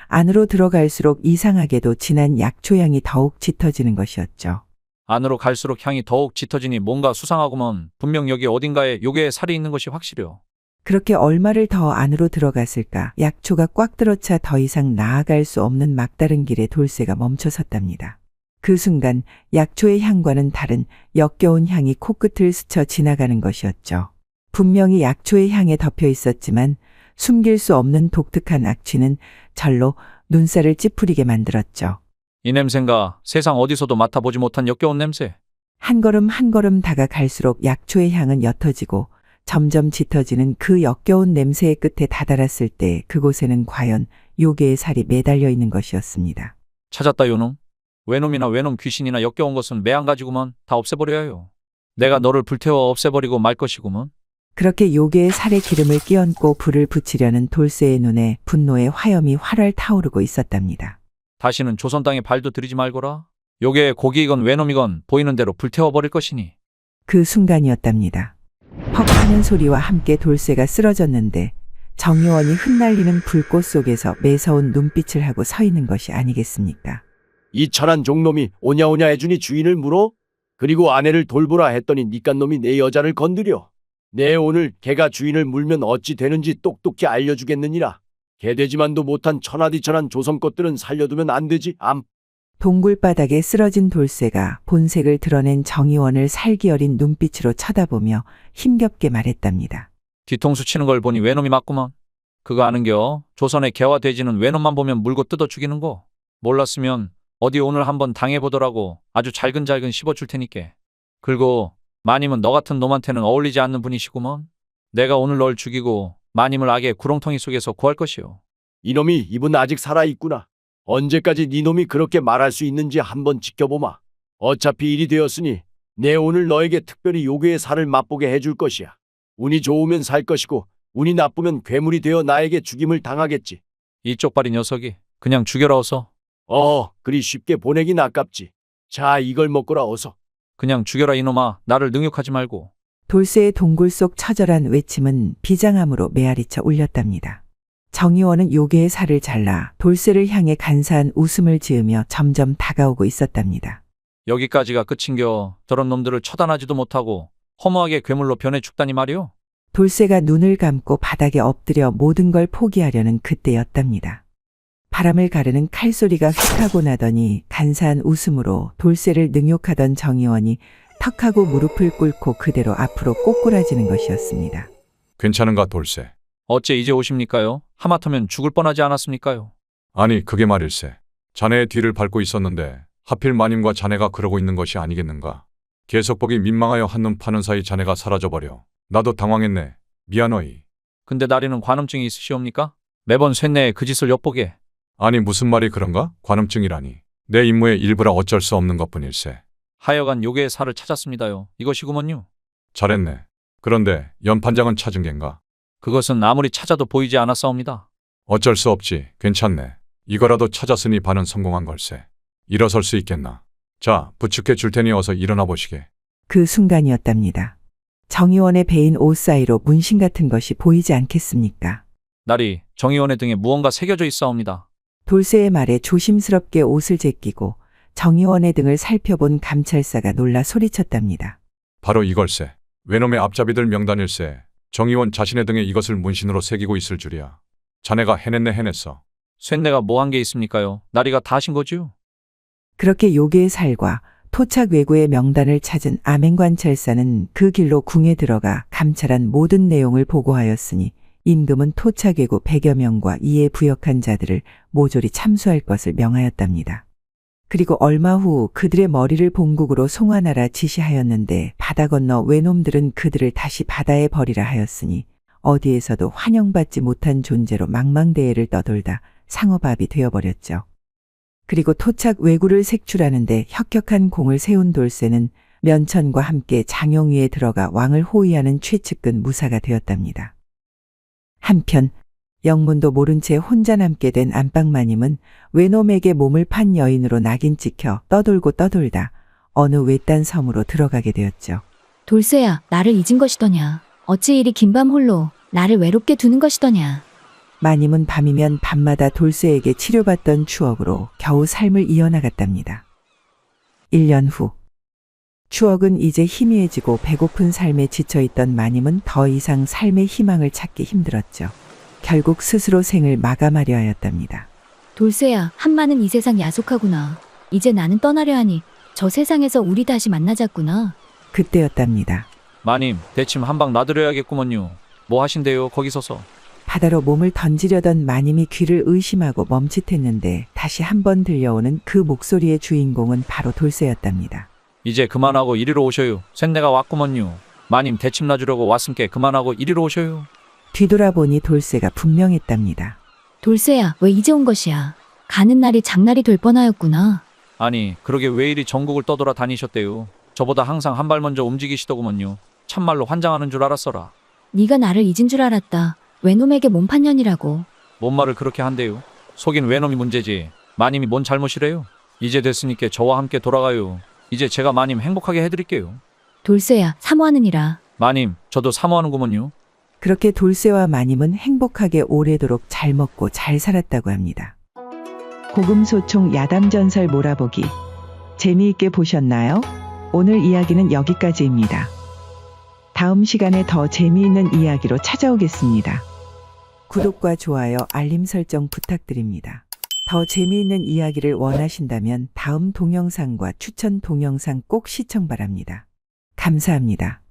안으로 들어갈수록 이상하게도 진한 약초향이 더욱 짙어지는 것이었죠. 안으로 갈수록 향이 더욱 짙어지니 뭔가 수상하구먼. 분명 여기 어딘가에 요괴의 살이 있는 것이 확실해요. 그렇게 얼마를 더 안으로 들어갔을까 약초가 꽉 들어차 더 이상 나아갈 수 없는 막다른 길에 돌쇠가 멈춰섰답니다. 그 순간 약초의 향과는 다른 역겨운 향이 코끝을 스쳐 지나가는 것이었죠. 분명히 약초의 향에 덮여 있었지만 숨길 수 없는 독특한 악취는 절로 눈살을 찌푸리게 만들었죠. 이 냄새인가 세상 어디서도 맡아보지 못한 역겨운 냄새. 한 걸음 한 걸음 다가갈수록 약초의 향은 옅어지고 점점 짙어지는 그 역겨운 냄새의 끝에 다다랐을 때 그곳에는 과연 요괴의 살이 매달려 있는 것이었습니다. 찾았다 요놈. 외놈이나 외놈 귀신이나 역겨운 것은 매한가지구먼. 다 없애버려야 해요. 내가 너를 불태워 없애버리고 말 것이구먼. 그렇게 요괴의 살에 기름을 끼얹고 불을 붙이려는 돌쇠의 눈에 분노의 화염이 활활 타오르고 있었답니다. 다시는 조선 땅에 발도 들이지 말거라. 요게 고기이건 외놈이건 보이는 대로 불태워버릴 것이니. 그 순간이었답니다. 퍽 하는 소리와 함께 돌쇠가 쓰러졌는데 정의원이 흩날리는 불꽃 속에서 매서운 눈빛을 하고 서 있는 것이 아니겠습니까? 이 천한 종놈이 오냐오냐 해주니 주인을 물어? 그리고 아내를 돌보라 했더니 니깐 놈이 내 여자를 건드려. 내 오늘 개가 주인을 물면 어찌 되는지 똑똑히 알려주겠느니라. 개되지만도 못한 천하디천한 조선 것들은 살려두면 안 되지. 동굴바닥에 쓰러진 돌쇠가 본색을 드러낸 정의원을 살기 어린 눈빛으로 쳐다보며 힘겹게 말했답니다. 뒤통수 치는 걸 보니 외놈이 맞구먼. 그거 아는겨? 조선의 개와 돼지는 외놈만 보면 물고 뜯어 죽이는 거. 몰랐으면 어디 오늘 한번 당해보더라고. 아주 잘근잘근 씹어줄 테니께. 그리고 마님은 너 같은 놈한테는 어울리지 않는 분이시구먼. 내가 오늘 널 죽이고 마님을 악의 구렁텅이 속에서 구할 것이오. 이놈이 입은 아직 살아있구나. 언제까지 네 놈이 그렇게 말할 수 있는지 한번 지켜보마. 어차피 일이 되었으니 내 오늘 너에게 특별히 요괴의 살을 맛보게 해줄 것이야. 운이 좋으면 살 것이고 운이 나쁘면 괴물이 되어 나에게 죽임을 당하겠지. 이 쪽발이 녀석이 그냥 죽여라 어서. 그리 쉽게 보내긴 아깝지. 자, 이걸 먹거라 어서. 그냥 죽여라 이놈아. 나를 능욕하지 말고. 돌쇠의 동굴 속 처절한 외침은 비장함으로 메아리쳐 울렸답니다. 정의원은 요괴의 살을 잘라 돌쇠를 향해 간사한 웃음을 지으며 점점 다가오고 있었답니다. 여기까지가 끝인겨. 저런 놈들을 처단하지도 못하고 허무하게 괴물로 변해 죽다니 말이오. 돌쇠가 눈을 감고 바닥에 엎드려 모든 걸 포기하려는 그때였답니다. 바람을 가르는 칼소리가 휙 하고 나더니 간사한 웃음으로 돌쇠를 능욕하던 정의원이 턱하고 무릎을 꿇고 그대로 앞으로 꼬꾸라지는 것이었습니다. 괜찮은가 돌쇠? 어째 이제 오십니까요? 하마터면 죽을 뻔하지 않았습니까요? 아니 그게 말일세. 자네의 뒤를 밟고 있었는데 하필 마님과 자네가 그러고 있는 것이 아니겠는가? 계속 보기 민망하여 한눈 파는 사이 자네가 사라져버려. 나도 당황했네. 미안하이. 근데 나리는 관음증이 있으시옵니까? 매번 쇳내에 그 짓을 엿보게. 아니 무슨 말이 그런가? 관음증이라니. 내 임무의 일부라 어쩔 수 없는 것뿐일세. 하여간 요괴의 살을 찾았습니다요. 이것이구먼요. 잘했네. 그런데 연판장은 찾은 겐가? 그것은 아무리 찾아도 보이지 않았사옵니다. 어쩔 수 없지. 괜찮네. 이거라도 찾았으니 반은 성공한 걸세. 일어설 수 있겠나? 자, 부축해 줄 테니 어서 일어나 보시게. 그 순간이었답니다. 정의원의 배인 옷 사이로 문신 같은 것이 보이지 않겠습니까? 나리, 정의원의 등에 무언가 새겨져 있사옵니다. 돌쇠의 말에 조심스럽게 옷을 제끼고 정의원의 등을 살펴본 감찰사가 놀라 소리쳤답니다. 바로 이걸세. 외놈의 앞잡이들 명단일세. 정의원 자신의 등에 이것을 문신으로 새기고 있을 줄이야. 자네가 해냈네 해냈어. 쇳내가 뭐 한 게 있습니까요? 나리가 다 하신 거지요? 그렇게 요괴의 살과 토착 외구의 명단을 찾은 암행관찰사는 그 길로 궁에 들어가 감찰한 모든 내용을 보고하였으니 임금은 토착 외구 100여 명과 이에 부역한 자들을 모조리 참수할 것을 명하였답니다. 그리고 얼마 후 그들의 머리를 본국으로 송환하라 지시하였는데 바다 건너 외놈들은 그들을 다시 바다에 버리라 하였으니 어디에서도 환영받지 못한 존재로 망망대해를 떠돌다 상어밥이 되어버렸죠. 그리고 토착 외구를 색출하는데 혁혁한 공을 세운 돌쇠는 면천과 함께 장용 위에 들어가 왕을 호위하는 최측근 무사가 되었답니다. 한편 영문도 모른 채 혼자 남게 된 안방마님은 외놈에게 몸을 판 여인으로 낙인 찍혀 떠돌고 떠돌다 어느 외딴 섬으로 들어가게 되었죠. 돌쇠야, 나를 잊은 것이더냐. 어찌 이리 긴밤 홀로 나를 외롭게 두는 것이더냐. 마님은 밤이면 밤마다 돌쇠에게 치료받던 추억으로 겨우 삶을 이어나갔답니다. 1년 후 추억은 이제 희미해지고 배고픈 삶에 지쳐있던 마님은 더 이상 삶의 희망을 찾기 힘들었죠. 결국 스스로 생을 마감하려 하였답니다. 돌쇠야, 한마는 이 세상 야속하구나. 이제 나는 떠나려 하니 저 세상에서 우리 다시 만나자꾸나. 그때였답니다. 마님, 대침 한 방 놔드려야겠구먼요. 뭐 하신대요, 거기 서서. 바다로 몸을 던지려던 마님이 귀를 의심하고 멈칫했는데 다시 한번 들려오는 그 목소리의 주인공은 바로 돌쇠였답니다. 이제 그만하고 이리로 오셔요. 쇳내가 왔구먼요. 마님 대침 놔주려고 왔음께 그만하고 이리로 오셔요. 뒤돌아보니 돌쇠가 분명했답니다. 돌쇠야, 왜 이제 온 것이야. 가는 날이 장날이 될 뻔하였구나. 아니, 그러게 왜 이리 전국을 떠돌아 다니셨대요. 저보다 항상 한 발 먼저 움직이시더구먼요. 참말로 환장하는 줄 알았어라. 네가 나를 잊은 줄 알았다. 외놈에게 몸판년이라고. 뭔 말을 그렇게 한대요. 속인 외놈이 문제지. 마님이 뭔 잘못이래요? 이제 됐으니까 저와 함께 돌아가요. 이제 제가 마님 행복하게 해드릴게요. 돌쇠야, 사모하느니라. 마님, 저도 사모하는구먼요. 그렇게 돌쇠와 마님은 행복하게 오래도록 잘 먹고 잘 살았다고 합니다. 고금소총 야담전설 몰아보기 재미있게 보셨나요? 오늘 이야기는 여기까지입니다. 다음 시간에 더 재미있는 이야기로 찾아오겠습니다. 구독과 좋아요, 알림 설정 부탁드립니다. 더 재미있는 이야기를 원하신다면 다음 동영상과 추천 동영상 꼭 시청 바랍니다. 감사합니다.